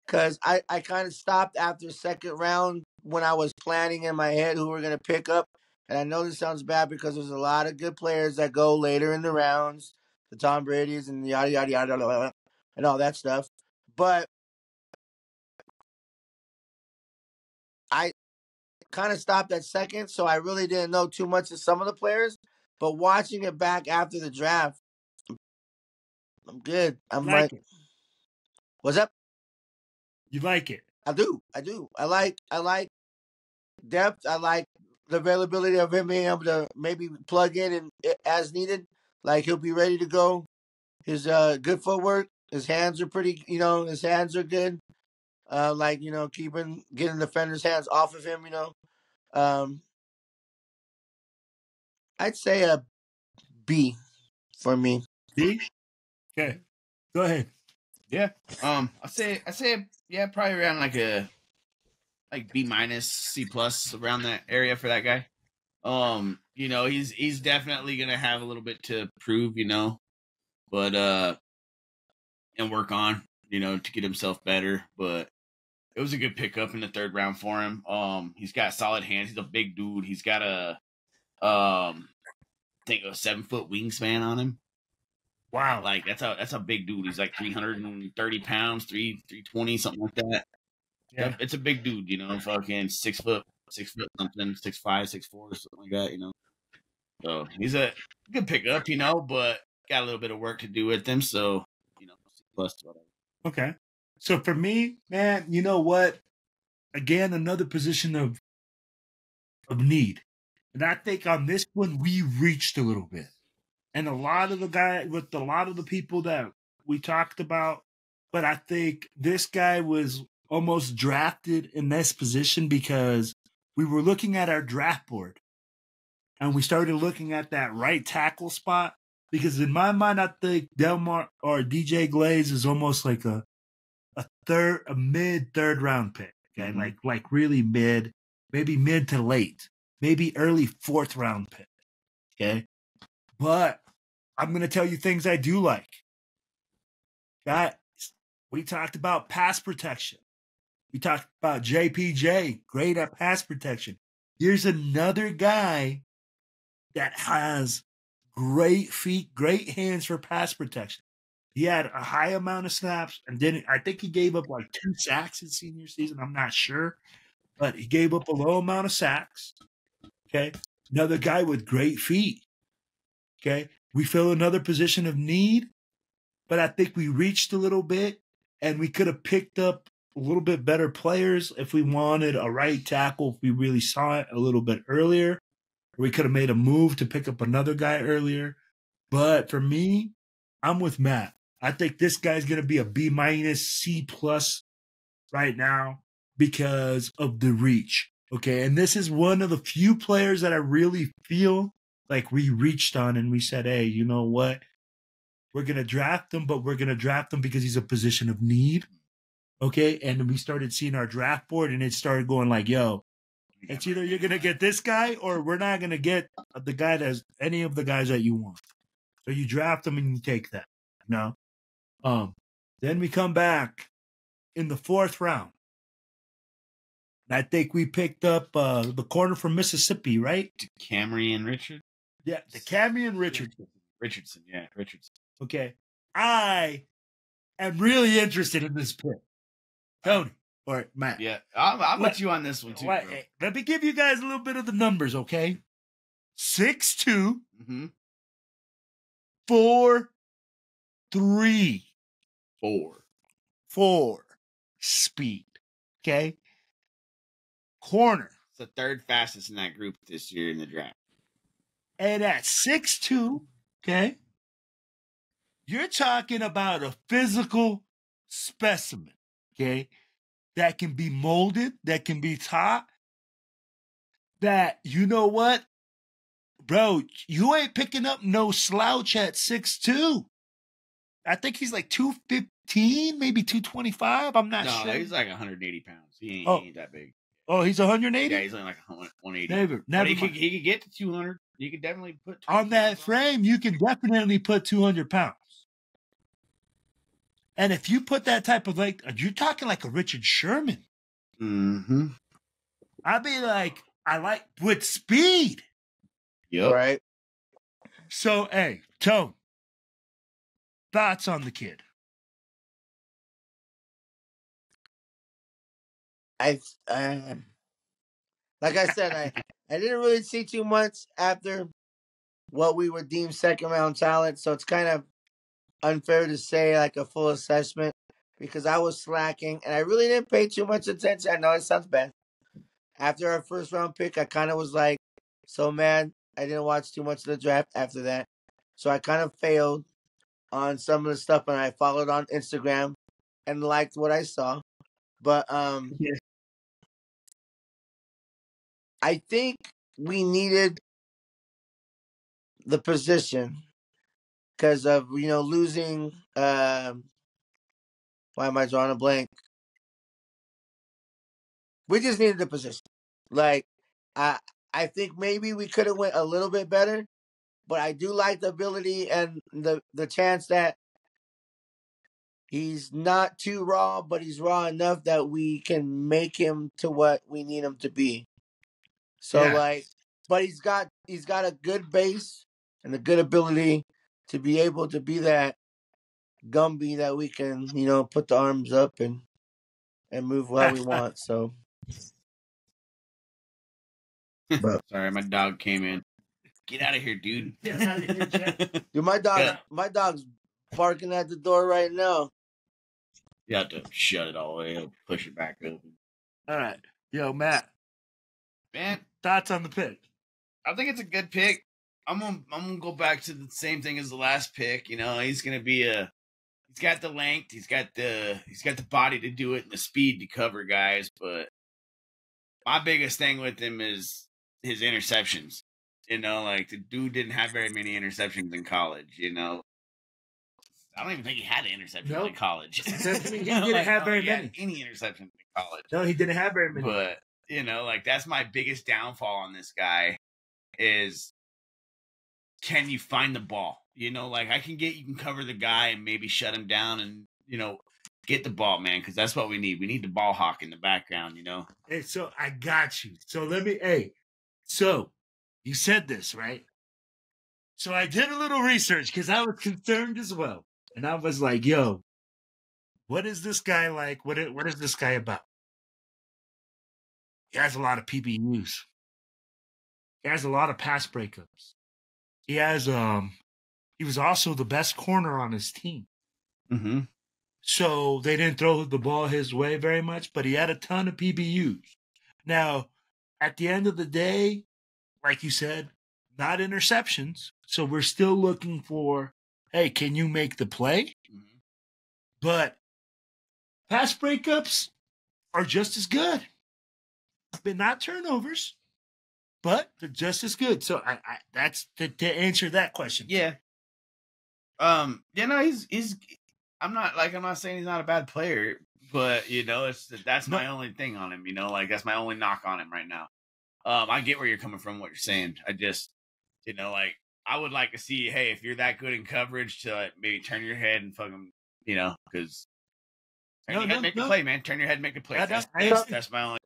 Speaker 3: because I kind of stopped after second round when I was planning in my head who we're going to pick up. And I know this sounds bad because there's a lot of good players that go later in the rounds, the Tom Brady's and yada, yada, yada, and all that stuff. But I kind of stopped at second, so I really didn't know too much of some of the players. But watching it back after the draft, I'm good. I'm like what's up?
Speaker 2: You like it?
Speaker 3: I do. I like depth. I like the availability of him being able to maybe plug in and as needed. Like he'll be ready to go. His good footwork. His hands are pretty. His hands are good. Getting defenders' hands off of him. I'd say a B for me.
Speaker 2: B. Okay, go ahead.
Speaker 8: Yeah. I say yeah, probably around like B minus, C plus, around that area for that guy. He's definitely gonna have a little bit to prove, but and work on, to get himself better. But it was a good pickup in the third round for him. He's got solid hands. He's a big dude. He's got a 7-foot wingspan on him.
Speaker 2: Wow.
Speaker 8: Like that's a big dude. He's like 330 pounds, 320, something like that. Yeah. It's a big dude, fucking 6 foot something, 6'5", 6'4", something like that, So he's a good pickup, but got a little bit of work to do with him. So, plus whatever.
Speaker 2: Okay. So for me, man, you know what? Again, another position of need. And I think on this one, we reached a little bit. And a lot of the people that we talked about, but I think this guy was almost drafted in this position because we were looking at our draft board and we started looking at that right tackle spot. Because in my mind, I think Delmar or DJ Glaze is almost like a mid third round pick. Okay. Mm-hmm. Like really mid, maybe mid to late, maybe early fourth round pick. Okay. But I'm going to tell you things I do like. Guys, we talked about pass protection. We talked about JPJ, great at pass protection. Here's another guy that has great feet, great hands for pass protection. He had a high amount of snaps, and then I think he gave up like 2 sacks in senior season. I'm not sure, but he gave up a low amount of sacks. Okay. Another guy with great feet. Okay. We fill another position of need, but I think we reached a little bit, and we could have picked up a little bit better players if we wanted a right tackle, if we really saw it a little bit earlier. We could have made a move to pick up another guy earlier. But for me, I'm with Matt. I think this guy's going to be a B minus, C plus right now because of the reach. Okay. And this is one of the few players that I really feel like we reached on and we said, hey, you know what? We're going to draft him, but we're going to draft him because he's a position of need. Okay. And we started seeing our draft board and it started going like, yo, It's either you're gonna get this guy or we're not gonna get the guy that's any of the guys that you want. So you draft them and you take that. No. Then we come back in the 4th round. And I think we picked up the corner from Mississippi, right?
Speaker 8: Camryn Richard.
Speaker 2: Yeah, the Camryn Richardson.
Speaker 8: Richardson.
Speaker 2: Okay. I am really interested in this pick. Tony or Matt.
Speaker 8: Yeah, I'm with you on this one too. Bro.
Speaker 2: Let me give you guys a little bit of the numbers, okay? 6'2", 4'3", 4 speed. Okay. Corner.
Speaker 8: It's the 3rd fastest in that group this year in the draft.
Speaker 2: And at 6'2", okay, you're talking about a physical specimen, okay, that can be molded, that can be taught, that, you know what, bro, you ain't picking up no slouch at 6'2". I think he's like 215, maybe 225. I'm not sure.
Speaker 8: No, he's like 180 pounds. He ain't that big.
Speaker 2: Oh, he's 180?
Speaker 8: Yeah, he's only like 180.
Speaker 2: Never
Speaker 8: he could get to 200. You could definitely put
Speaker 2: on that frame. You can definitely put 200 pounds. And if you put that type of you're talking like a Richard Sherman.
Speaker 8: Mm-hmm.
Speaker 2: I'd be like, I like with speed.
Speaker 8: Yep.
Speaker 3: Right.
Speaker 2: So, hey, Tone, thoughts on the kid?
Speaker 3: Like I said, I didn't really see too much after what we would deem 2nd round talent, so it's kind of unfair to say like a full assessment because I was slacking and I really didn't pay too much attention. I know it sounds bad. After our 1st round pick, I kind of was like so mad I didn't watch too much of the draft after that. So I kind of failed on some of the stuff, and I followed on Instagram and liked what I saw. But I think we needed the position because of, losing, why am I drawing a blank? We just needed the position. Like, I think maybe we could have went a little bit better, but I do like the ability and the chance that he's not too raw, but he's raw enough that we can make him to what we need him to be. So but he's got a good base and a good ability to be able to be that Gumby that we can, put the arms up and move how we want. So,
Speaker 8: Sorry, my dog came in. Get out of here, dude.
Speaker 2: Get out of here, Jack.
Speaker 3: Dude, my dog's barking at the door right now.
Speaker 8: You have to shut it all the way up, push it back open.
Speaker 2: All right. Yo, Matt.
Speaker 8: Man,
Speaker 2: thoughts on the pick?
Speaker 8: I think it's a good pick. I'm gonna go back to the same thing as the last pick. He's gonna be he's got the length, he's got the body to do it and the speed to cover guys, but my biggest thing with him is his interceptions. The dude didn't have very many interceptions in college, I don't even think he had an interception in college.
Speaker 2: He didn't have very many.
Speaker 8: Any interceptions in college.
Speaker 2: No, he didn't have very many.
Speaker 8: But, that's my biggest downfall on this guy is, can you find the ball? You can cover the guy and maybe shut him down and, get the ball, man, because that's what we need. We need the ball hawk in the background,
Speaker 2: Hey, so I got you. So so you said this, right? So I did a little research because I was concerned as well. And I was like, yo, what is this guy like? What is this guy about? He has a lot of PBUs. He has a lot of pass breakups. He has he was also the best corner on his team.
Speaker 8: Mm-hmm.
Speaker 2: So they didn't throw the ball his way very much, but he had a ton of PBUs. Now, at the end of the day, like you said, not interceptions. So we're still looking for, hey, can you make the play?
Speaker 8: Mm-hmm.
Speaker 2: But pass breakups are just as good. But not turnovers, but they're just as good. So I that's to answer that question.
Speaker 8: Yeah. He's I'm not saying he's not a bad player, but that's my only thing on him, that's my only knock on him right now. I get where you're coming from, what you're saying. I just, like, I would like to see, hey, if you're that good in coverage, to like, maybe turn your head and fucking, because turn your head, make the play, man. Turn your head, make the play. That's my only.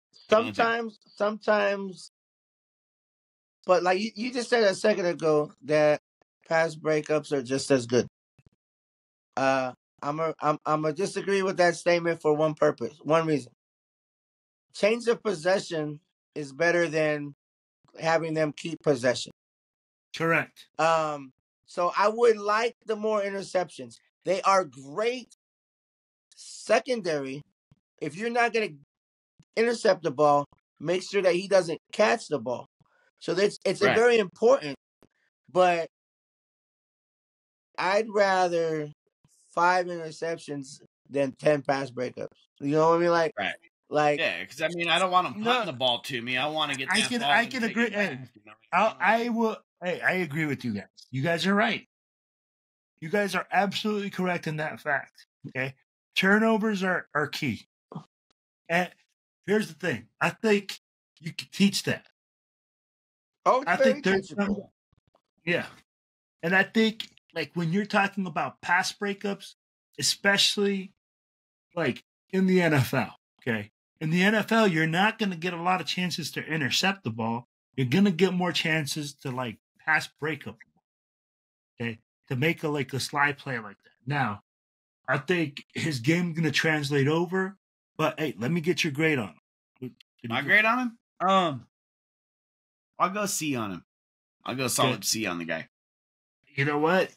Speaker 3: Sometimes, but like you just said a second ago that pass breakups are just as good. I'm a disagree with that statement for one reason. Change of possession is better than having them keep possession.
Speaker 2: Correct.
Speaker 3: So I would like the more interceptions. They are great secondary. If you're not going to intercept the ball, make sure that he doesn't catch the ball. So it's very important, but I'd rather 5 interceptions than 10 pass breakups. You know what I mean? Like,
Speaker 8: yeah, because I mean, I don't want him punting the ball to me. I want to get. I
Speaker 2: can agree. Hey, I agree with you guys. You guys are right. You guys are absolutely correct in that fact. Okay, turnovers are key. And here's the thing: I think you can teach that.
Speaker 3: Oh,
Speaker 2: I think there's yeah, and I think like when you're talking about pass breakups, especially like in the NFL. Okay. In the NFL, you're not going to get a lot of chances to intercept the ball. You're going to get more chances to like pass breakup. Okay. To make a slide play like that. Now, I think his game's going to translate over, but hey, let me get your grade on him.
Speaker 8: My grade on him? I'll go C on him. I'll go solid C on the guy.
Speaker 2: You know what?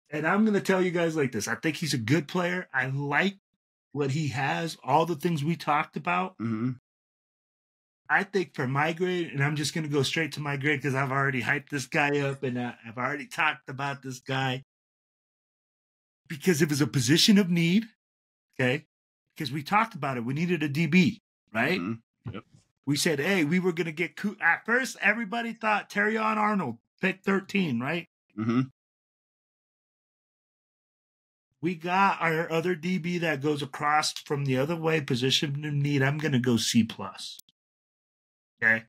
Speaker 2: And I'm going to tell you guys like this. I think he's a good player. I like what he has, all the things we talked about.
Speaker 8: Mm-hmm.
Speaker 2: I think for my grade, and I'm just going to go straight to my grade because I've already hyped this guy up and I've already talked about this guy. Because it was a position of need, okay? Because we talked about it. We needed a DB, right?
Speaker 8: Mm-hmm. Yep.
Speaker 2: We said, hey, we were going to get... At first, everybody thought Terrion Arnold, pick 13, right?
Speaker 8: Mm-hmm.
Speaker 2: We got our other DB that goes across from the other way, position of need. I'm going to go C+. Okay?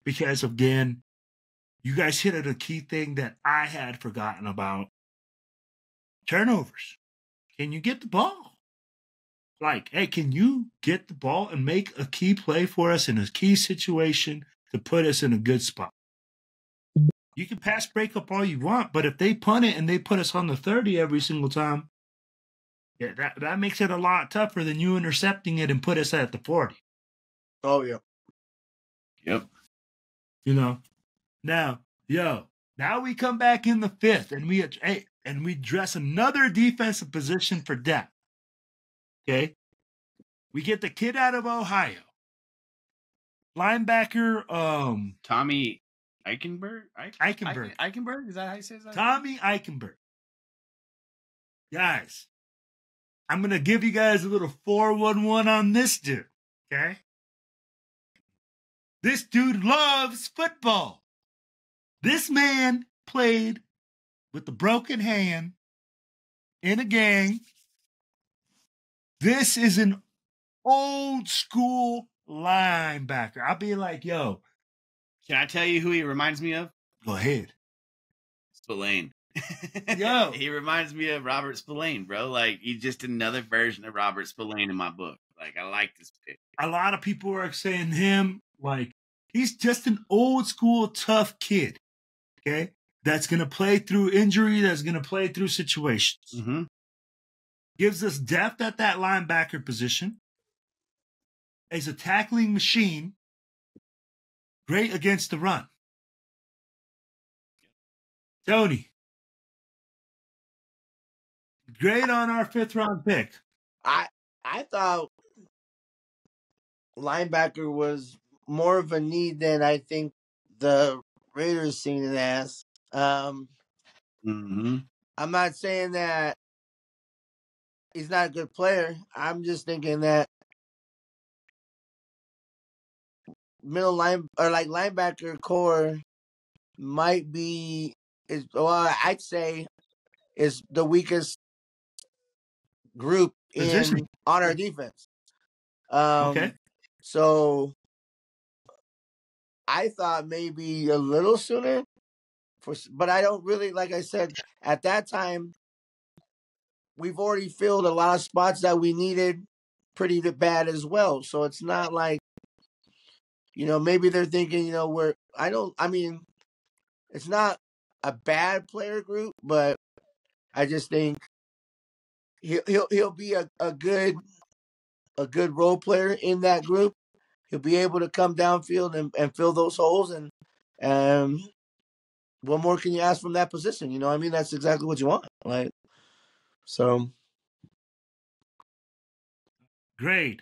Speaker 2: Because, again, you guys hit at a key thing that I had forgotten about. Turnovers. Can you get the ball? Like, hey, can you get the ball and make a key play for us in a key situation to put us in a good spot? You can pass break up all you want, but if they punt it and they put us on the 30 every single time, yeah, that makes it a lot tougher than you intercepting it and put us at the 40.
Speaker 3: Oh, yeah.
Speaker 8: Yep.
Speaker 2: Now we come back in the 5th and we dress another defensive position for depth. Okay? We get the kid out of Ohio. Linebacker,
Speaker 8: Tommy Eichenberg?
Speaker 2: Eichenberg.
Speaker 8: Eichenberg? Is that how you say that?
Speaker 2: Tommy Eichenberg. Guys, I'm going to give you guys a little 411 on this dude, okay? This dude loves football. This man played with a broken hand in a gang. This is an old school linebacker. I'll be like, yo.
Speaker 8: Can I tell you who he reminds me of?
Speaker 2: Go ahead.
Speaker 8: Spillane.
Speaker 2: Yo.
Speaker 8: He reminds me of Robert Spillane, bro. Like, he's just another version of Robert Spillane in my book. Like, I like this pick.
Speaker 2: A lot of people are saying him, like, he's just an old school tough kid, okay? That's going to play through injury, that's going to play through situations.
Speaker 8: Mm-hmm.
Speaker 2: Gives us depth at that linebacker position. Is a tackling machine. Great against the run. Tony. Great on our 5th round pick.
Speaker 3: I thought linebacker was more of a need than I think the Raiders seen it as.
Speaker 8: Mm-hmm.
Speaker 3: I'm not saying that he's not a good player. I'm just thinking that linebacker core might be I'd say is the weakest group on our defense.
Speaker 2: Okay.
Speaker 3: So I thought maybe a little sooner. But I don't really, like I said, at that time, we've already filled a lot of spots that we needed pretty bad as well. So it's not like, maybe they're thinking, it's not a bad player group, but I just think he'll be a good role player in that group. He'll be able to come downfield and fill those holes. And what more can you ask from that position? You know what I mean? That's exactly what you want. Like, so.
Speaker 2: Great.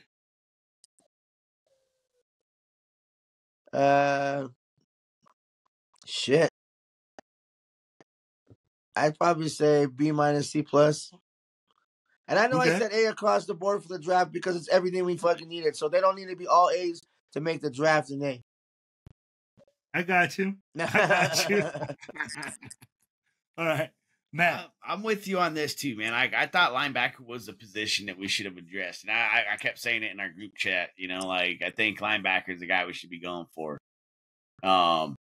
Speaker 3: Shit. I'd probably say B minus C plus. And I know I said A across the board for the draft because it's everything we fucking needed. So they don't need to be all A's to make the draft an A.
Speaker 2: I got you. All right. Matt.
Speaker 8: I'm with you on this too, man. I thought linebacker was a position that we should have addressed. And I kept saying it in our group chat, I think linebacker is the guy we should be going for. Well,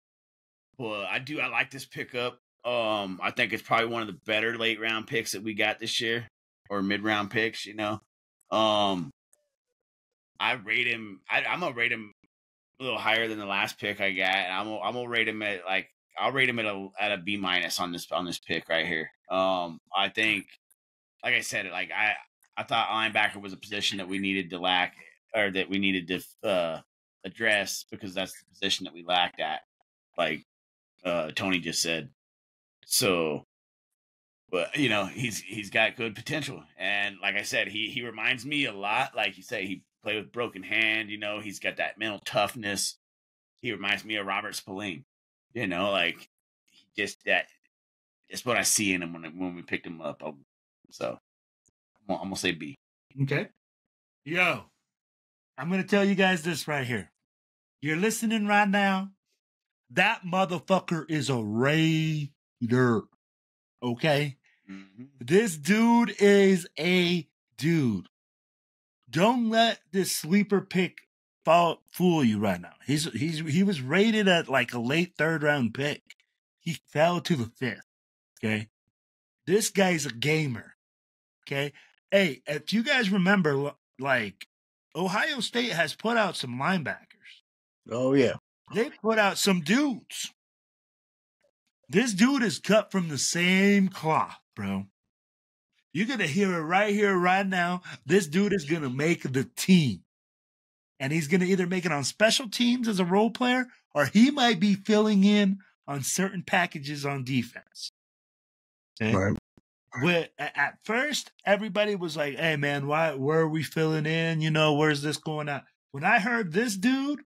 Speaker 8: I like this pickup. I think it's probably one of the better late round picks that we got this year, or mid round picks, I rate him. I'm gonna rate him a little higher than the last pick I got. And I'm gonna rate him at I'll rate him at a B minus on this pick right here. I think, like I said, I thought linebacker was a position that we needed to lack, or that we needed to address, because that's the position that we lacked at, like Tony just said. So, but he's got good potential, and like I said, he reminds me a lot. Like you say, he played with broken hand. He's got that mental toughness. He reminds me of Robert Spillane. That's what I see in him when we picked him up. So I'm gonna say B.
Speaker 2: Okay. Yo, I'm gonna tell you guys this right here. You're listening right now. That motherfucker is a Raider. Okay? Mm-hmm. This dude is a dude. Don't let this sleeper pick fool you right now. He was rated at like a late 3rd round pick. He fell to the 5th. Okay? This guy's a gamer. Okay? Hey, if you guys remember, like, Ohio State has put out some linebackers.
Speaker 3: Oh, yeah.
Speaker 2: They put out some dudes. This dude is cut from the same cloth, bro. You're going to hear it right here, right now. This dude is going to make the team. And he's going to either make it on special teams as a role player, or he might be filling in on certain packages on defense. Okay? Right. At first, everybody was like, hey, man, where are we filling in? Where's this going on? When I heard this dude,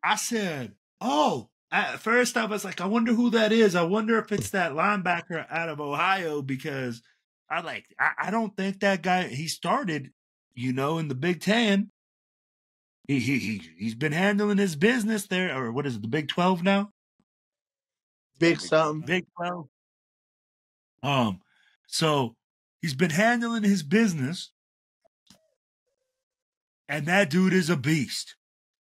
Speaker 2: I said, oh, at first I was like, I wonder who that is. I wonder if it's that linebacker out of Ohio, because I don't think that guy, he started, in the Big Ten. He's been handling his business there, or what is it, the Big 12 now?
Speaker 3: Big something.
Speaker 2: Big 12. So he's been handling his business, and that dude is a beast.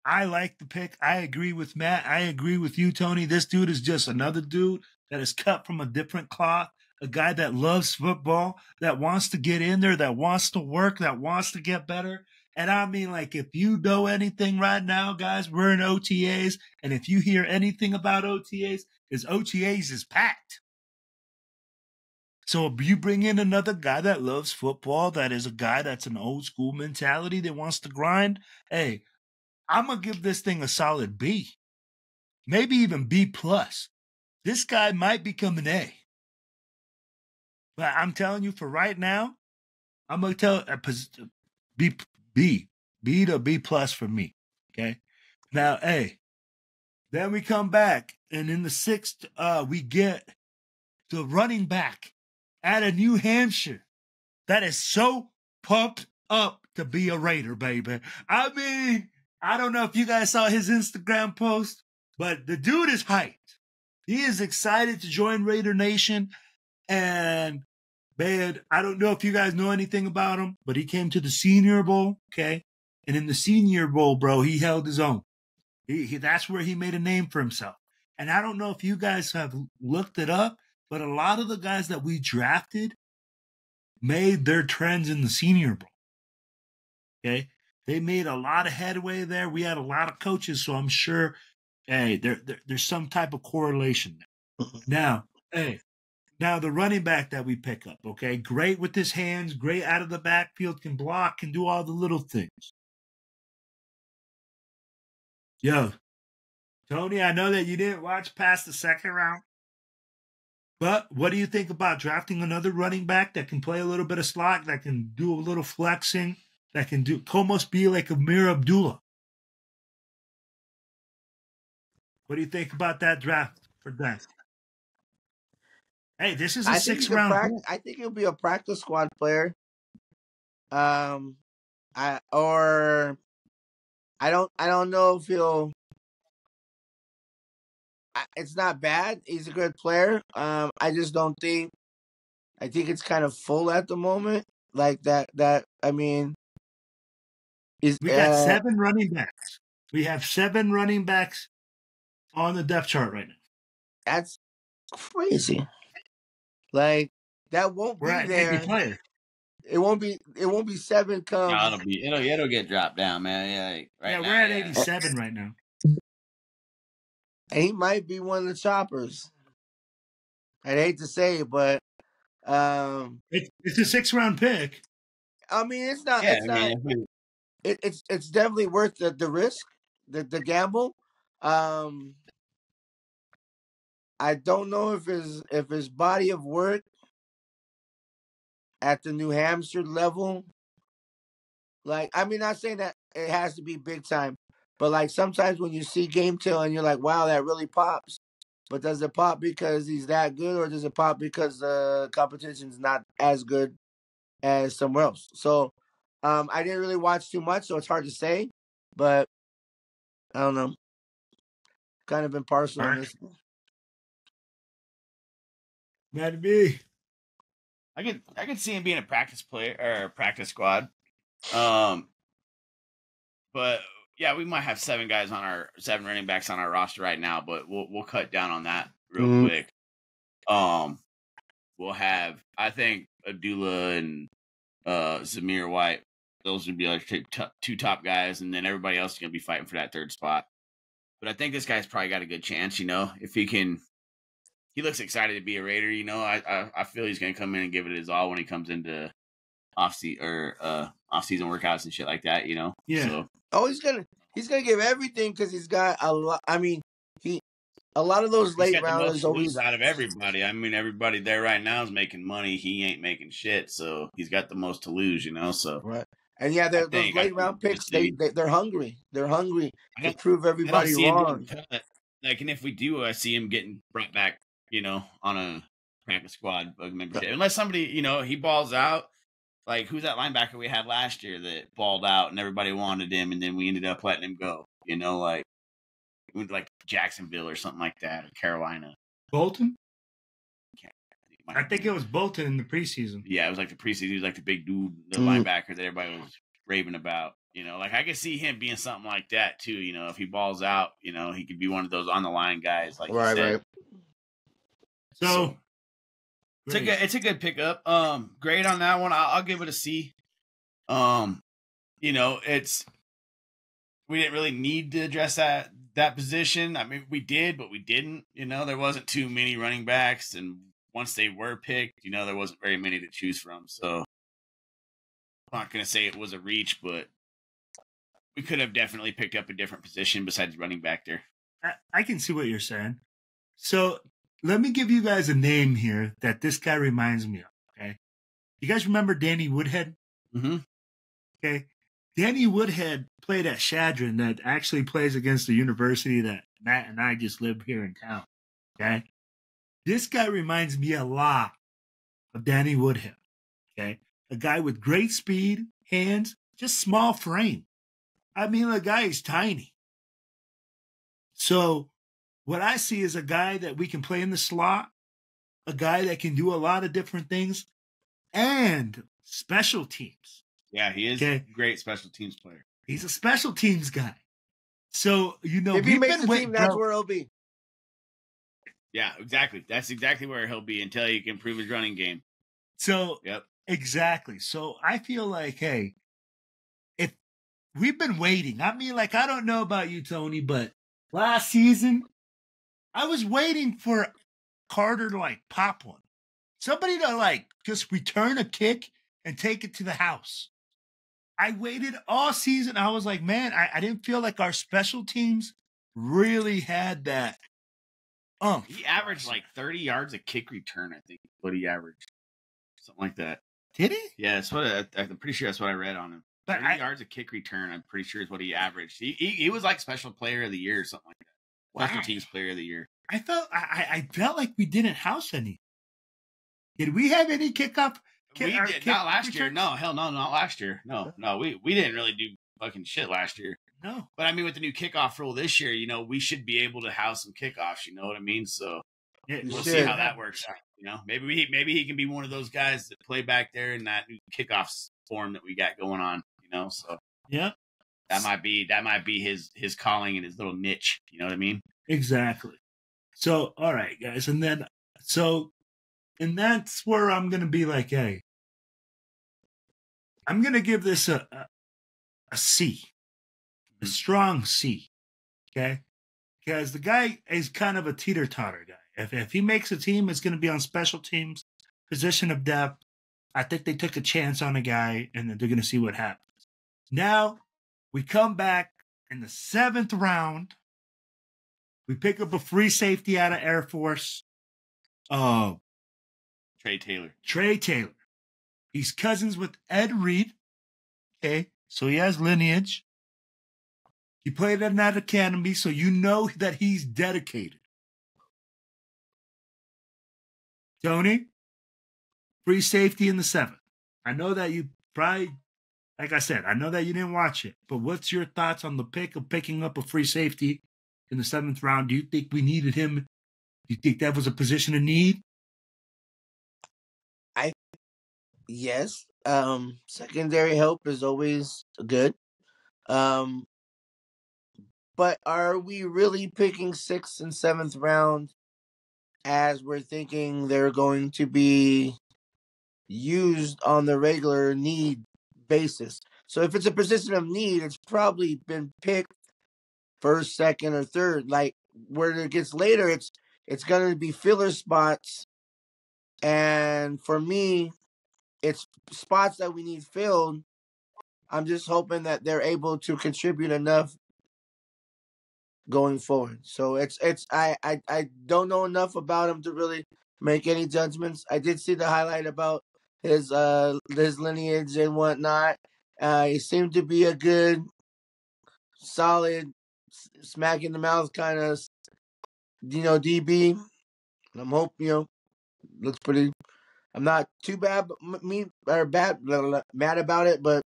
Speaker 2: I like the pick. I agree with Matt. I agree with you, Tony. This dude is just another dude that is cut from a different cloth, a guy that loves football, that wants to get in there, that wants to work, that wants to get better. And I mean, like, if you know anything right now, guys, we're in OTAs, and if you hear anything about OTAs, OTAs is packed. So if you bring in another guy that loves football, that is a guy that's an old school mentality that wants to grind, hey, I'm going to give this thing a solid B. Maybe even B plus. This guy might become an A. But I'm telling you, for right now, I'm going to tell B to B plus for me. Okay? Now, hey, then we come back, and in the 6th, we get the running back out of New Hampshire that is so pumped up to be a Raider, baby. I mean, I don't know if you guys saw his Instagram post, but the dude is hyped. He is excited to join Raider Nation. And, man, I don't know if you guys know anything about him, but he came to the Senior Bowl, okay? And in the Senior Bowl, bro, he held his own. That's where he made a name for himself. And I don't know if you guys have looked it up, but a lot of the guys that we drafted made their trends in the Senior Bowl. Okay? They made a lot of headway there. We had a lot of coaches, so I'm sure, hey, there's some type of correlation there. Now the running back that we pick up, okay? Great with his hands, great out of the backfield, can block, can do all the little things. Yo, Tony, I know that you didn't watch past the second round, but what do you think about drafting another running back that can play a little bit of slot, that can do a little flexing, that can almost be like Amir Abdullah? What do you think about that draft for that? Hey, this is a 6th round.
Speaker 3: I think he'll be a practice squad player. I don't know if he'll. It's not bad. He's a good player. I just don't think. I think it's kind of full at the moment. Like that. I mean,
Speaker 2: we got 7 running backs. We have 7 running backs on the depth chart right now.
Speaker 3: That's crazy. Like that won't be there. It won't be 7 come.
Speaker 8: No, it'll get dropped down, man. Yeah,
Speaker 2: we're at 87 right now.
Speaker 3: And he might be one of the choppers. I'd hate to say it, but
Speaker 2: it's a 6th round pick.
Speaker 3: I mean, it's not. Yeah, it's definitely worth the risk, the gamble. I don't know if his body of work at the New Hampshire level, like, I mean, not saying that it has to be big time, but like sometimes when you see game tail and you're like, wow, that really pops. But does it pop because he's that good, or does it pop because the competition's not as good as somewhere else? So I didn't really watch too much, so it's hard to say. But I don't know. Kind of impartial on this.
Speaker 2: That'd be.
Speaker 8: I could see him being a practice player or a practice squad. But yeah, we might have 7 running backs on our roster right now, but we'll cut down on that real quick. We'll have, I think, Abdullah and Zamir White. Those would be like 2 top guys, and then everybody else is going to be fighting for that 3rd spot. But I think this guy's probably got a good chance, if he can. He looks excited to be a Raider, I feel he's going to come in and give it his all when he comes into off-season workouts and shit like that,
Speaker 2: Yeah.
Speaker 8: So.
Speaker 3: Oh, he's gonna give everything because he's got a lot. I mean, a lot of those late rounders always
Speaker 8: out of everybody. I mean, everybody there right now is making money. He ain't making shit, so he's got the most to lose, So
Speaker 3: right. And yeah, those late round picks, they're hungry. They're hungry to prove everybody wrong.
Speaker 8: Like, and if we do, I see him getting brought back, on a practice squad membership. Unless somebody, he balls out. Like, who's that linebacker we had last year that balled out and everybody wanted him, and then we ended up letting him go? Like Jacksonville or something like that, or Carolina.
Speaker 2: Bolton? I think it was Bolton in the preseason.
Speaker 8: Yeah, it was like the preseason. He was like the big dude, the linebacker that everybody was raving about. Like, I could see him being something like that too. If he balls out, he could be one of those on the line guys. Like,
Speaker 3: right.
Speaker 2: So
Speaker 8: it's a good pickup. Grade on that one. I'll give it a C. We didn't really need to address that position. I mean, we did, but we didn't. There wasn't too many running backs, and once they were picked, there wasn't very many to choose from. So I'm not gonna say it was a reach, but we could have definitely picked up a different position besides running back there.
Speaker 2: I can see what you're saying. So let me give you guys a name here that this guy reminds me of, okay? You guys remember Danny Woodhead?
Speaker 8: Mm-hmm.
Speaker 2: Okay. Danny Woodhead played at Shadron, that actually plays against the university that Matt and I just live here in town, okay? This guy reminds me a lot of Danny Woodhead, okay? A guy with great speed, hands, just small frame. I mean, the guy is tiny. So what I see is a guy that we can play in the slot, a guy that can do a lot of different things, and special teams.
Speaker 8: Yeah, he is a great special teams player.
Speaker 2: He's a special teams guy. So,
Speaker 3: If he
Speaker 2: we've
Speaker 3: makes
Speaker 2: been
Speaker 3: the team, that's
Speaker 2: bro.
Speaker 3: where he'll be.
Speaker 8: Yeah, exactly. That's exactly where he'll be until he can improve his running game.
Speaker 2: So,
Speaker 8: Yep.
Speaker 2: exactly. So I feel like, hey, if we've been waiting, I mean, like, I don't know about you, Tony, but last season, I was waiting for Carter to like pop one. Somebody to like just return a kick and take it to the house. I waited all season. I was like, man, I didn't feel like our special teams really had that.
Speaker 8: He averaged like 30 yards a kick return, I think, what he averaged. Something like that.
Speaker 2: Did he?
Speaker 8: Yeah, that's what I'm pretty sure that's what I read on him.
Speaker 2: But
Speaker 8: 30 yards a kick return, I'm pretty sure is what he averaged. He was like special player of the year or something like that. Special teams player of the year.
Speaker 2: I felt like we didn't house any. Did we have any kickoff?
Speaker 8: We did not last year. No, hell no, not last year. No, we didn't really do fucking shit last year.
Speaker 2: No.
Speaker 8: But I mean, with the new kickoff rule this year, we should be able to house some kickoffs. You know what I mean? So we'll see how that works out. Maybe he can be one of those guys that play back there in that new kickoffs form that we got going on. So
Speaker 2: yeah,
Speaker 8: that might be his calling and his little niche. You know what I mean?
Speaker 2: Exactly. So all right, guys, and that's where I'm gonna be like, hey, I'm gonna give this a C. A strong C, okay? Because the guy is kind of a teeter-totter guy. If he makes a team, it's going to be on special teams, position of depth. I think they took a chance on a guy, and then they're going to see what happens. Now, we come back in the 7th round. We pick up a free safety out of Air Force.
Speaker 8: Trey Taylor.
Speaker 2: He's cousins with Ed Reed, okay? So he has lineage. He played at that academy, so you know that he's dedicated. Tony, free safety in the 7th. I know that you probably, like I said, I know that you didn't watch it, but what's your thoughts on the pick of picking up a free safety in the 7th round? Do you think we needed him? Do you think that was a position of need?
Speaker 3: Yes. Secondary help is always good. But are we really picking 6th and 7th round as we're thinking they're going to be used on the regular need basis? So if it's a position of need, it's probably been picked 1st, 2nd, or 3rd. Like where it gets later, it's going to be filler spots. And for me, it's spots that we need filled. I'm just hoping that they're able to contribute enough going forward. So I don't know enough about him to really make any judgments. I did see the highlight about his lineage and whatnot. He seemed to be a good, solid, smack in the mouth kind of, DB. I'm hoping, looks pretty. I'm not too mad about it, but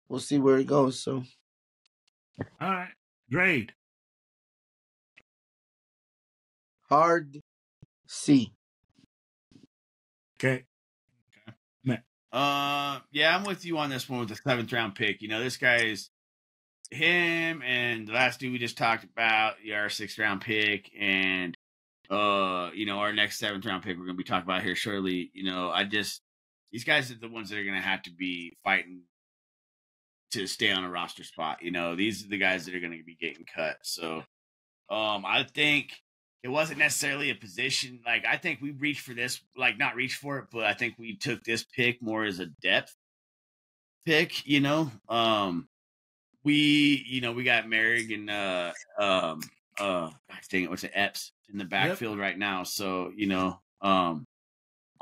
Speaker 3: we'll see where it goes. So,
Speaker 2: all right, grade.
Speaker 3: Hard C.
Speaker 2: Okay.
Speaker 8: Yeah, I'm with you on this one with the 7th round pick. This guy is him and the last dude we just talked about, our 6th round pick, and our next 7th round pick we're gonna be talking about here shortly. These guys are the ones that are gonna have to be fighting to stay on a roster spot. These are the guys that are gonna be getting cut. So I think it wasn't necessarily a position. Like, I think we reached for this, like, not reached for it, but I think we took this pick more as a depth pick, We got Merrick and, gosh dang it, what's it, Epps in the backfield right now. So, I'm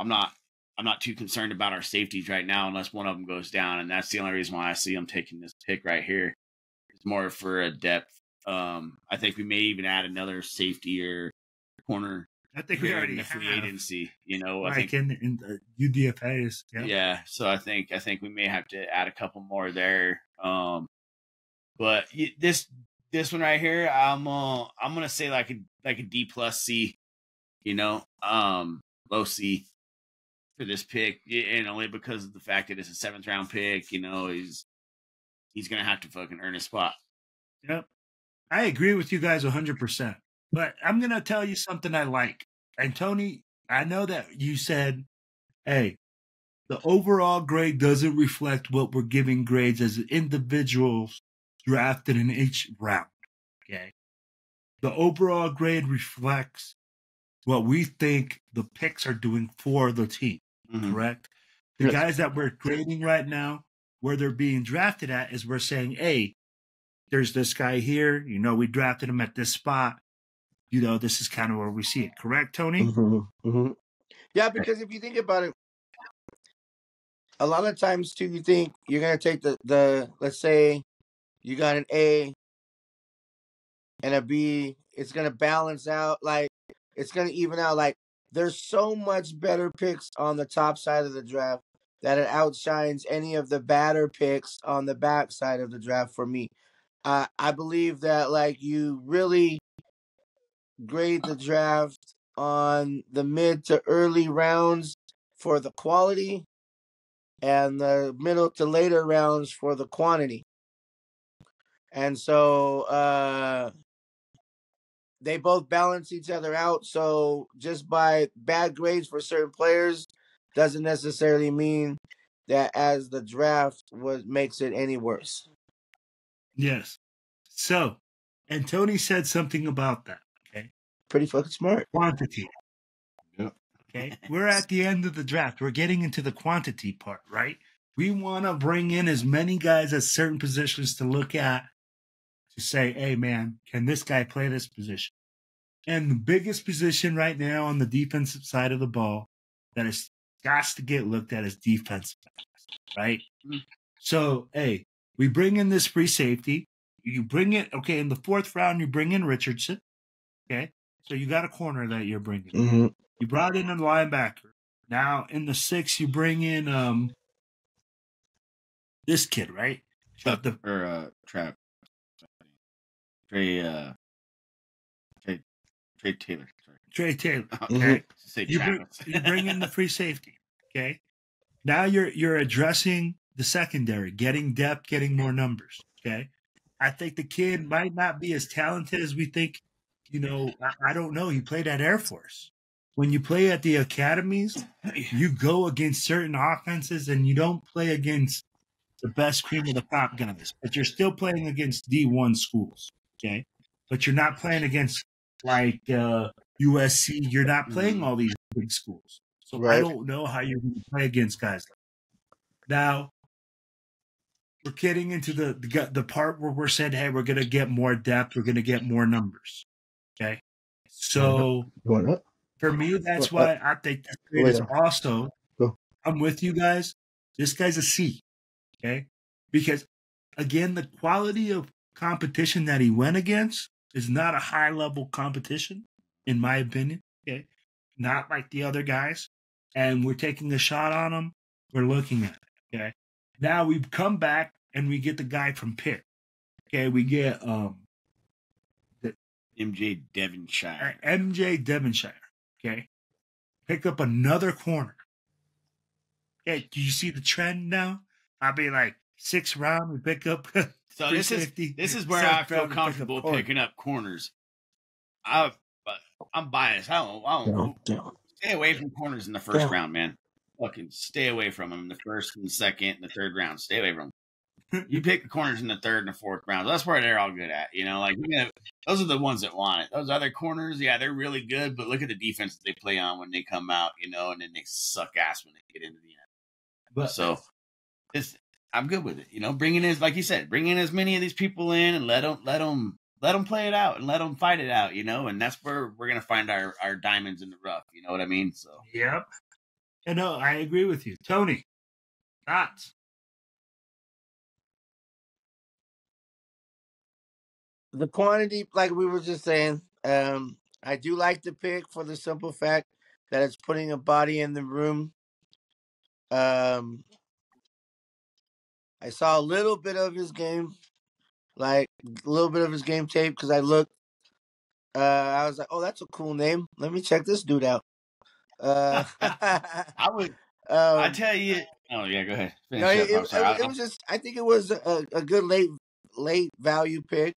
Speaker 8: not too concerned about our safeties right now unless one of them goes down. And that's the only reason why I see I'm taking this pick right here. It's more for a depth. I think we may even add another safety or corner.
Speaker 2: I think we already
Speaker 8: in the free
Speaker 2: have.
Speaker 8: agency.
Speaker 2: I think in the UDFAs.
Speaker 8: Yeah. So I think we may have to add a couple more there. But this one right here, I'm gonna say like a D plus C. Low C for this pick, and only because of the fact that it's a 7th round pick. He's gonna have to fucking earn a spot.
Speaker 2: Yep. I agree with you guys 100%. But I'm going to tell you something I like. And Tony, I know that you said, hey, the overall grade doesn't reflect what we're giving grades as individuals drafted in each round. Okay. The overall grade reflects what we think the picks are doing for the team. Correct? The
Speaker 3: Yes.
Speaker 2: guys that we're grading right now, where they're being drafted at, is we're saying, hey, there's this guy here. You know, we drafted him at this spot. You know, this is kind of where we see it. Correct, Tony?
Speaker 3: Yeah, because if you think about it, a lot of times too, you think you're gonna take the let's say you got an A and a B, it's gonna balance out, like it's gonna even out. Like there's so much better picks on the top side of the draft that it outshines any of the badder picks on the back side of the draft for me. I believe that like you really grade the draft on the mid to early rounds for the quality and the middle to later rounds for the quantity. And so they both balance each other out. So just by bad grades for certain players doesn't necessarily mean that as the draft makes it any worse.
Speaker 2: Yes. So, and Tony said something about that. Okay.
Speaker 3: Pretty fucking smart.
Speaker 2: Quantity.
Speaker 8: Yep.
Speaker 2: Okay. We're at the end of the draft. We're getting into the quantity part, right? We want to bring in as many guys at certain positions to look at to say, hey, man, can this guy play this position? And the biggest position right now on the defensive side of the ball that is got to get looked at is defensive, right? So, hey, we bring in this free safety. You bring it, okay, in the fourth round, you bring in Richardson, okay? So you got a corner that you're bringing. You brought in a linebacker. Now, in the sixth, you bring in this kid, right?
Speaker 8: Trap. Trey Taylor. Sorry.
Speaker 2: Trey Taylor. Okay.
Speaker 8: Say
Speaker 2: You bring in the free safety. Okay. Now you're addressing the secondary, getting depth, getting more numbers. Okay. I think the kid might not be as talented as we think. You know, I don't know. He played at Air Force. When you play at the academies, you go against certain offenses and you don't play against the best cream of the crop guys, but you're still playing against D1 schools. Okay. But you're not playing against like USC. You're not playing all these big schools. So
Speaker 3: Right.
Speaker 2: I don't know how you're going to play against guys like that. Now, we're getting into the part where we're saying, hey, we're going to get more depth. We're going to get more numbers. Okay. So for me, that's why I think this grade is also, I'm with you guys. This guy's a C. Okay. Because again, the quality of competition that he went against is not a high level competition, in my opinion. Okay. Not like the other guys. And we're taking a shot on him. We're looking at it. Okay. Now we've come back and we get the guy from Pitt. Okay. We get
Speaker 8: MJ Devonshire.
Speaker 2: MJ Devonshire. Okay. Pick up another corner. Okay. Do you see the trend now? I'll be like 6th round, we pick up.
Speaker 8: So this is where I feel comfortable picking up corners. I'm biased. I don't stay away from corners in the first round, man. Fucking stay away from them in the first and the second and the third round. Stay away from them. You pick the corners in the third and the fourth round. That's where they're all good at. You know, like those are the ones that want it. Those other corners, yeah, they're really good, but look at the defense that they play on when they come out, you know, and then they suck ass when they get into the end. But so I'm good with it. You know, bringing in, like you said, bringing as many of these people in and let them play it out and let them fight it out, you know, and that's where we're going to find our diamonds in the rough. You know what I mean? So,
Speaker 2: yep. And no, I agree with you. Tony, thoughts?
Speaker 3: The quantity, like we were just saying, I do like the pick for the simple fact that it's putting a body in the room. I saw a little bit of his game, like a little bit of his game tape, because I looked. I was like, "Oh, that's a cool name. Let me check this dude out."
Speaker 8: I tell you. Oh yeah, go ahead.
Speaker 3: No, it was just. I think it was a good late value pick.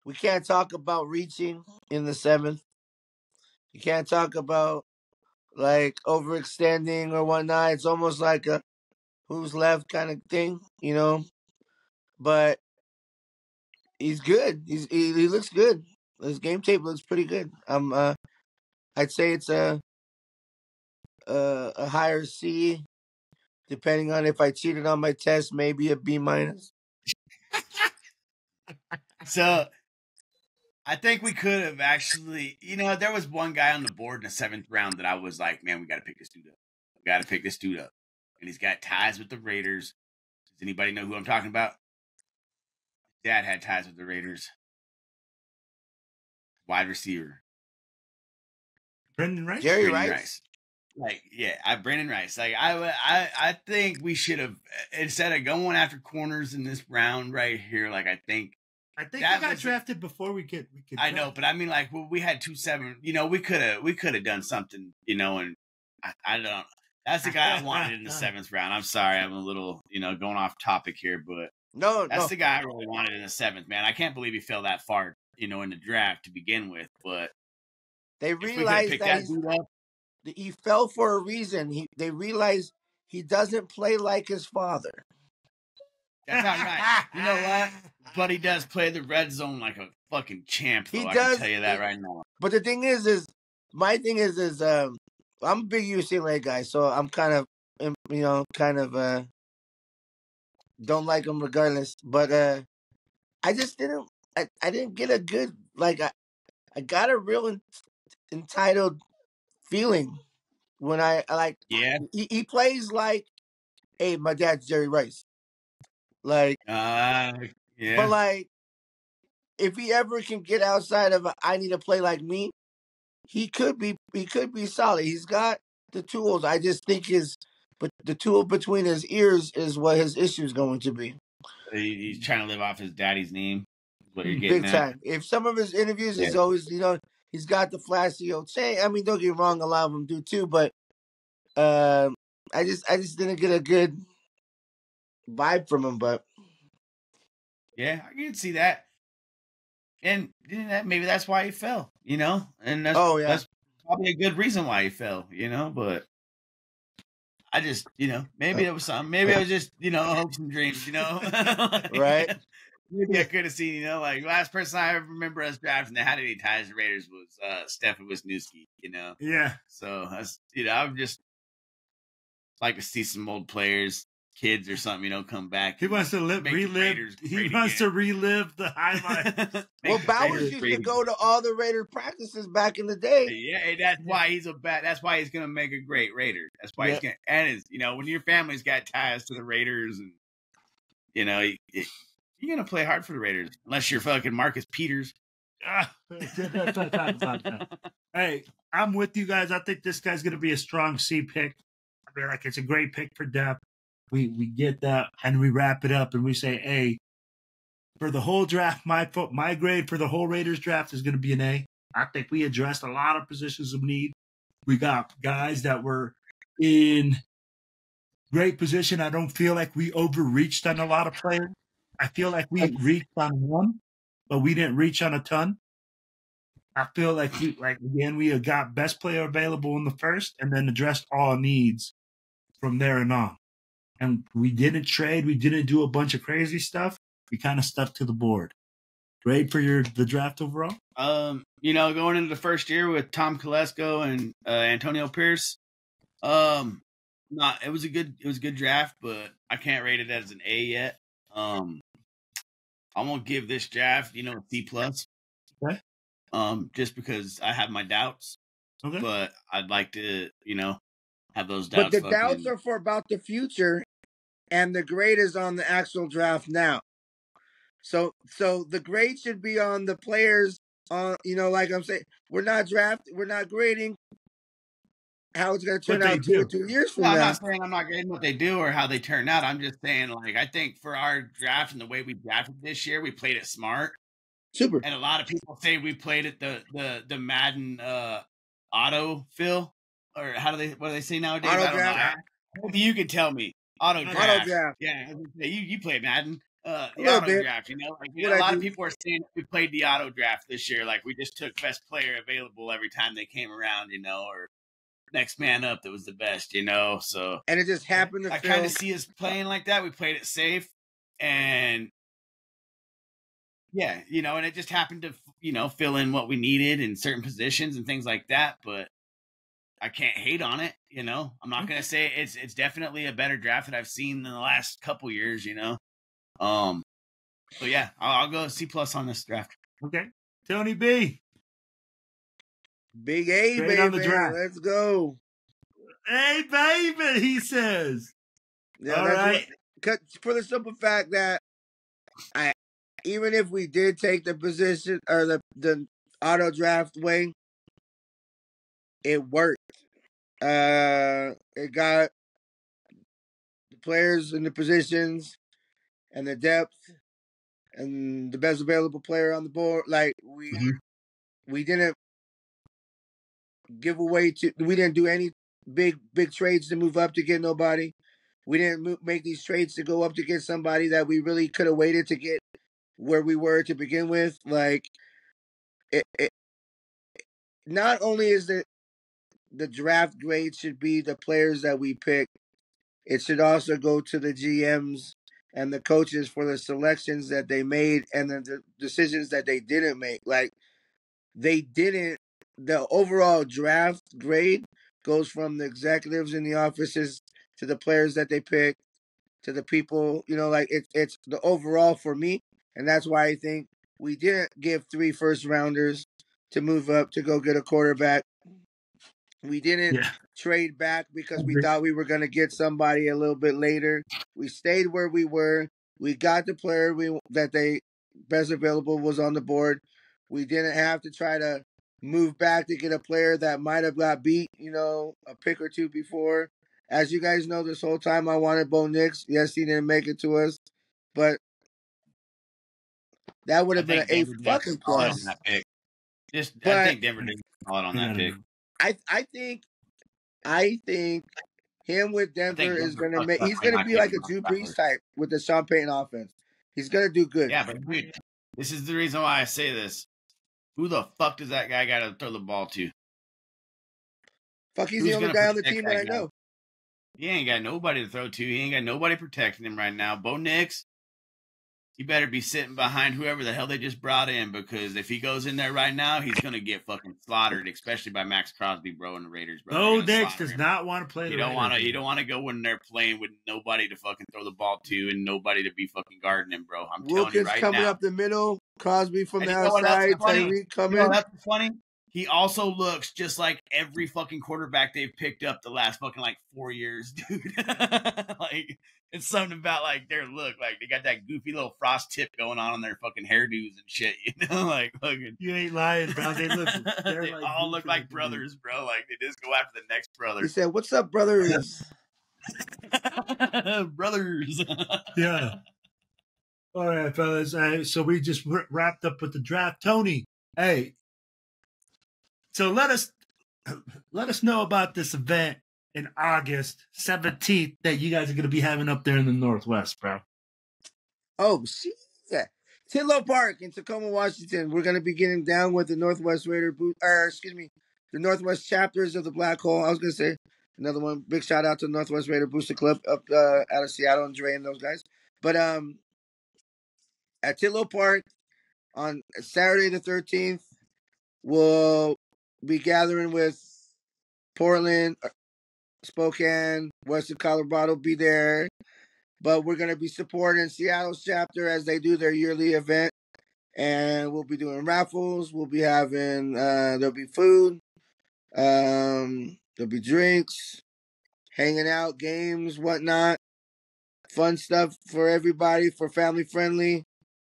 Speaker 3: We can't talk about reaching in the 7th. You can't talk about like overextending or whatnot. It's almost like a who's left kind of thing, you know. But he's good. He looks good. His game tape looks pretty good. I'd say it's a higher C, depending on if I cheated on my test, maybe a B minus.
Speaker 8: So I think we could have actually, there was one guy on the board in the 7th round that I was like, man, we got to pick this dude up. We got to pick this dude up. And he's got ties with the Raiders. Does anybody know who I'm talking about? Dad had ties with the Raiders. Wide receiver.
Speaker 2: Brendan Rice?
Speaker 3: Jerry Rice.
Speaker 8: Like, yeah, Brendan Rice. Like, I think we should have, instead of going after corners in this round right here, like, I think
Speaker 2: he got drafted before we could.
Speaker 8: I know, but I mean, like, we had 2-7. We could have done something, and I don't. That's the guy I wanted in the 7th round. I'm sorry, I'm a little, going off topic here, but that's the guy I really wanted in the 7th. Man, I can't believe he fell that far, in the draft to begin with. But
Speaker 3: they realized that he fell for a reason. They realized he doesn't play like his father.
Speaker 8: That's not right. You know what? But he does play the red zone like a fucking champ, though. I can tell you that right now.
Speaker 3: But the thing is my thing is I'm a big UCLA guy, so I'm kind of don't like him regardless. But I just didn't. I didn't get a good I got a real entitled feeling when I like.
Speaker 8: Yeah.
Speaker 3: He plays like, hey, my dad's Jerry Rice. Like,
Speaker 8: yeah.
Speaker 3: But like, if he ever can get outside of I need to play like me, he could be solid. He's got the tools. I just think the tool between his ears is what his issue is going to be.
Speaker 8: He's trying to live off his daddy's name. What you're getting
Speaker 3: big time. If some of his interviews is always, he's got the flashy old chain. I mean, don't get me wrong, a lot of them do too, but I just didn't get a good vibe from him. But
Speaker 8: yeah, I can see that, and maybe that's why he fell. And that's probably a good reason why he fell. But I just, maybe it was something. Maybe it was just, hopes and dreams.
Speaker 3: Right.
Speaker 8: Maybe I could have seen, like last person I ever remember us drafting that had any ties to Raiders was Stefan Wisniewski,
Speaker 2: Yeah.
Speaker 8: So that's I would just like to see some old players, kids or something, come back.
Speaker 2: He wants to relive. He wants to relive the highlights.
Speaker 3: Well, Bowers used to go to all the Raider practices back in the day.
Speaker 8: Yeah, that's why he's that's why he's gonna make a great Raider. That's why he's gonna. And when your family's got ties to the Raiders, and you're going to play hard for the Raiders, unless you're fucking Marcus Peters.
Speaker 2: Hey, I'm with you guys. I think this guy's going to be a strong C pick. I mean, like, it's a great pick for depth. We get that, and we wrap it up, and we say, hey, for the whole draft, my grade for the whole Raiders draft is going to be an A. I think we addressed a lot of positions of need. We got guys that were in great position. I don't feel like we overreached on a lot of players. I feel like we reached on one, but we didn't reach on a ton. I feel like we got best player available in the first and then addressed all needs from there and on. And we didn't trade. We didn't do a bunch of crazy stuff. We kind of stuck to the board. Grade for the draft overall?
Speaker 8: Going into the first year with Tom Kolesko and Antonio Pierce, it was a good draft, but I can't rate it as an A yet. I'm gonna give this draft, a C+.
Speaker 2: Okay.
Speaker 8: Just because I have my doubts.
Speaker 2: Okay.
Speaker 8: But I'd like to, have those doubts.
Speaker 3: But the doubts are for about the future, and the grade is on the actual draft now. So the grade should be on the players. Like I'm saying, we're not grading how it's going to turn out 2 or 2 years from now.
Speaker 8: I'm not saying I'm not grading what they do or how they turn out. I'm just saying, like, I think for our draft and the way we drafted this year, we played it smart.
Speaker 3: Super.
Speaker 8: And a lot of people say we played it the Madden auto fill, or what do they say nowadays?
Speaker 3: Auto draft.
Speaker 8: You can tell me. Auto draft.
Speaker 3: Auto draft.
Speaker 8: Yeah, you play Madden. The auto draft, you know, like a lot of people are saying we played the auto draft this year, like we just took best player available every time they came around, you know, or next man up that was the best, you know. So
Speaker 3: and it just happened to
Speaker 8: I kind of see us playing like that. We played it safe, and yeah, you know, and it just happened to, you know, fill in what we needed in certain positions and things like that. But I can't hate on it, you know. I'm not gonna say it's definitely a better draft that I've seen in the last couple years, you know. So yeah, I'll go C+ on this draft.
Speaker 2: Okay, Tony B.
Speaker 3: Big A,
Speaker 2: Straight
Speaker 3: baby.
Speaker 2: on the draft.
Speaker 3: Let's go.
Speaker 2: Hey, baby, he says.
Speaker 3: Yeah,
Speaker 2: all right.
Speaker 3: For the simple fact that even if we did take the position or the auto draft way, it worked. It got the players in the positions and the depth and the best available player on the board. Like we didn't give away we didn't do any big trades to move up to get nobody. We didn't make these trades to go up to get somebody that we really could have waited to get where we were to begin with. Like it not only is the draft grade should be the players that we pick, it should also go to the GMs and the coaches for the selections that they made and the decisions that they didn't make. Like the overall draft grade goes from the executives in the offices to the players that they pick to the people, you know, like it's the overall for me. And that's why I think we didn't give 3 first rounders to move up to go get a quarterback. We didn't trade back because we thought we were going to get somebody a little bit later. We stayed where we were. We got the player that they best available was on the board. We didn't have to try to move back to get a player that might have got beat, you know, a pick or two before. As you guys know, this whole time I wanted Bo Nix. Yes, he didn't make it to us, but that would have been an A fucking plus.
Speaker 8: That pick. I think Denver did solid on that pick.
Speaker 3: I think him with Denver is gonna make. He's gonna be like a Drew Brees type with the Sean Payton offense. He's gonna do good.
Speaker 8: Yeah, but dude, this is the reason why I say this. Who the fuck does that guy got to throw the ball to?
Speaker 3: Fuck, he's the only guy on the team that I know.
Speaker 8: He ain't got nobody to throw to. He ain't got nobody protecting him right now. Bo Nix, he better be sitting behind whoever the hell they just brought in, because if he goes in there right now, he's going to get fucking slaughtered, especially by Max Crosby, bro, and the Raiders, bro.
Speaker 2: Bo Nix does not want to play
Speaker 8: You don't want to go when they're playing with nobody to fucking throw the ball to and nobody to be fucking guarding him, bro. I'm telling you right
Speaker 3: coming
Speaker 8: now.
Speaker 3: up the middle, Crosby from the outside, Tyreek coming.
Speaker 8: That's funny. He also looks just like every fucking quarterback they've picked up the last fucking 4 years, dude. Like, it's something about their look. Like, they got that goofy little frost tip going on their fucking hairdos and shit, you know? Like, fucking.
Speaker 2: You ain't lying, bro. They
Speaker 8: all look like brothers, bro. Like, they just go after the next brother.
Speaker 3: He said, "What's up, brothers?"
Speaker 8: Brothers.
Speaker 2: Yeah. All right, fellas. So we just wrapped up with the draft. Tony, hey. So let us know about this event in August 17th that you guys are going to be having up there in the Northwest, bro.
Speaker 3: Oh, shit. Tidlow Park in Tacoma, Washington. We're going to be getting down with the Northwest the Northwest chapters of the Black Hole. I was going to say another one. Big shout out to the Northwest Raider Booster Club up out of Seattle and Dre and those guys. But at Tidlow Park on Saturday the 13th, we'll be gathering with Portland, Spokane, Western Colorado be there. But we're going to be supporting Seattle's chapter as they do their yearly event. And we'll be doing raffles. We'll be having, there'll be food. There'll be drinks, hanging out, games, whatnot. Fun stuff for everybody, for family friendly.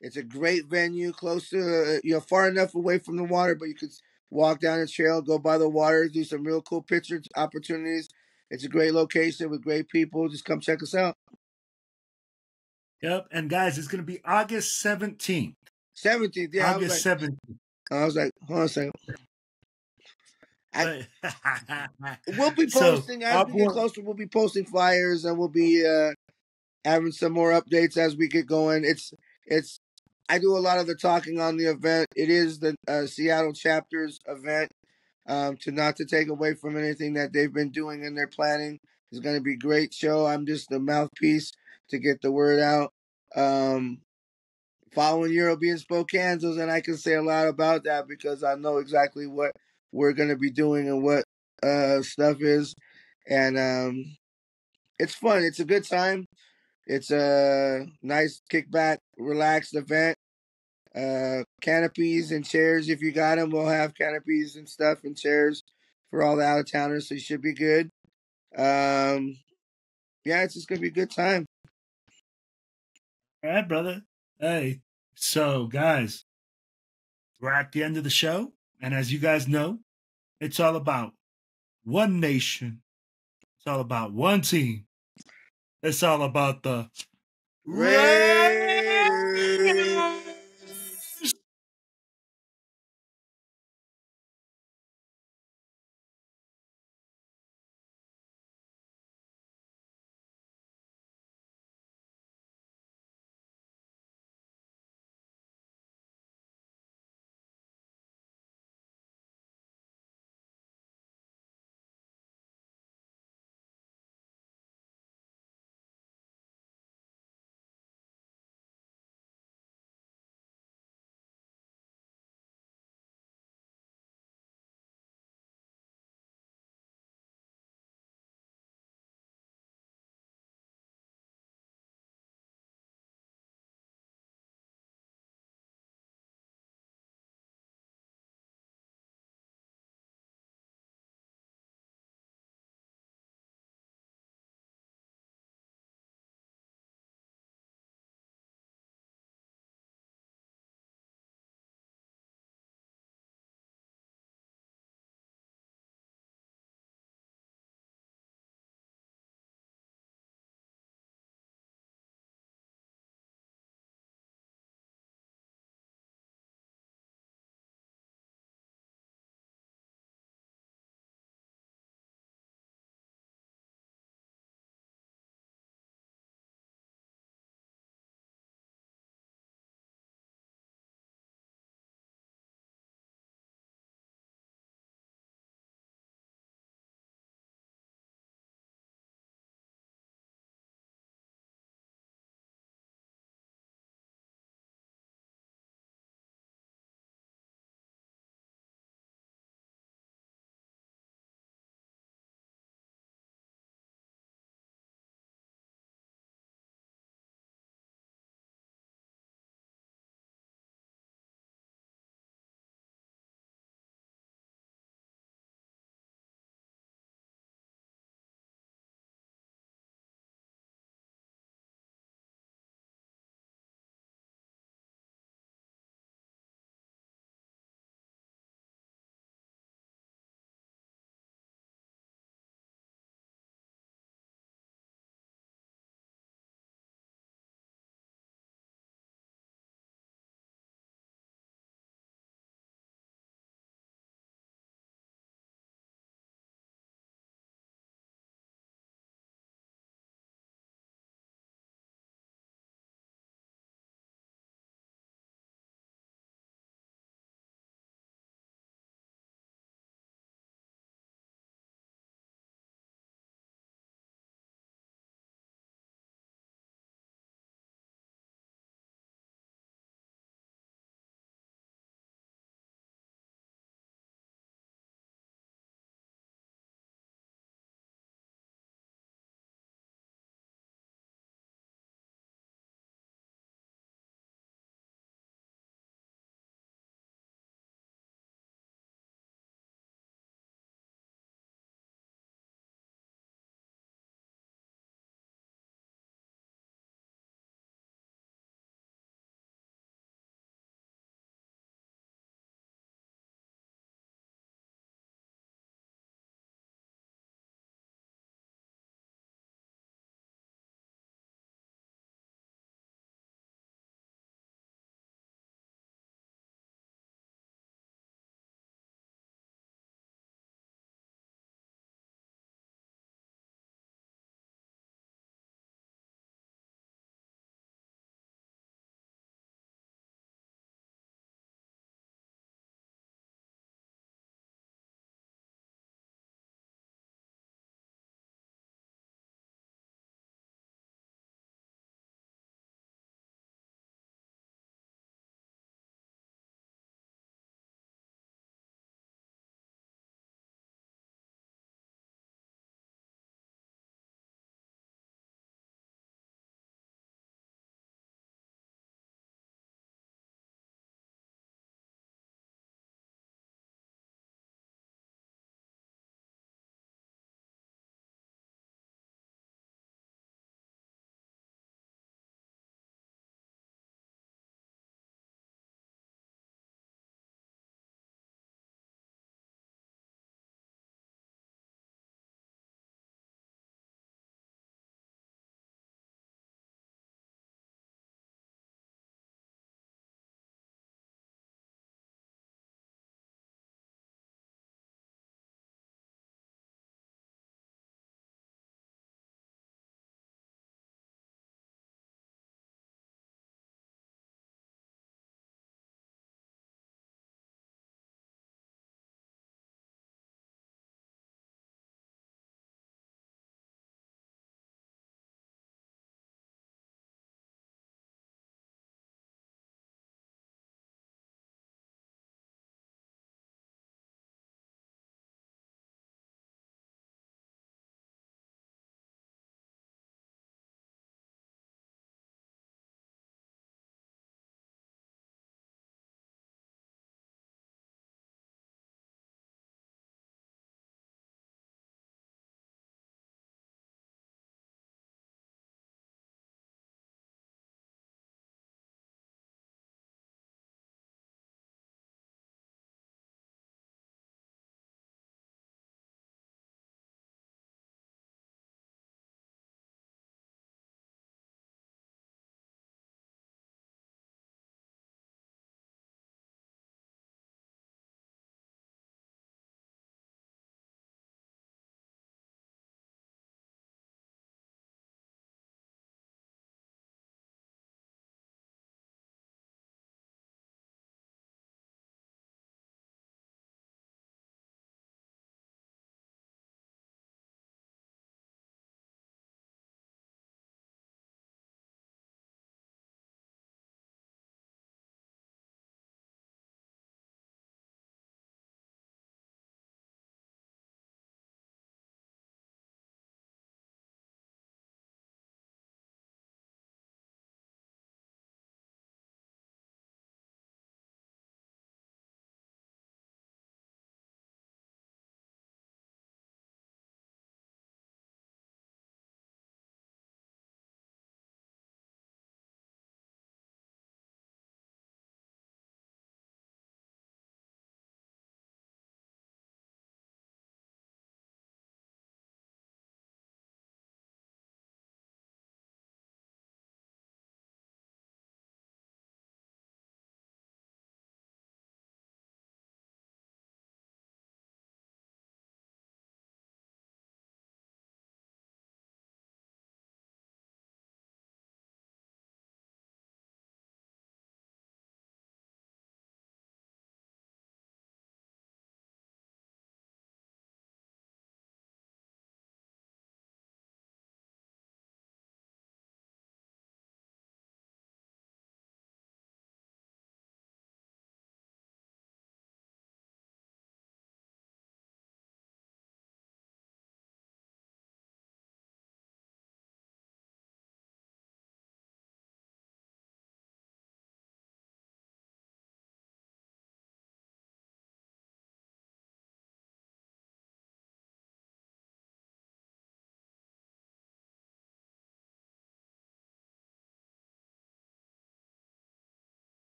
Speaker 3: It's a great venue, close to, far enough away from the water, but you could walk down the trail, go by the water, do some real cool picture opportunities. It's a great location with great people. Just come check us out.
Speaker 2: Yep. And guys, it's going to be August 17th.
Speaker 3: 17th, yeah.
Speaker 2: August 17th.
Speaker 3: I was like, hold on a second. We'll be posting, as we get closer, we'll be posting flyers and we'll be having some more updates as we get going. I do a lot of the talking on the event. It is the Seattle chapter's event. To take away from anything that they've been doing in their planning. It's going to be a great show. I'm just the mouthpiece to get the word out. Following European Spokane's, and I can say a lot about that because I know exactly what we're going to be doing and what stuff is. And it's fun. It's a good time. It's a nice kickback, relaxed event. Canopies and chairs, if you got them, we'll have canopies and stuff and chairs for all the out-of-towners, so you should be good. Yeah, it's just going to be a good time.
Speaker 2: All right, brother. Hey, so guys, we're at the end of the show, and as you guys know, it's all about one nation. It's all about one team. It's all about the
Speaker 3: Raiders.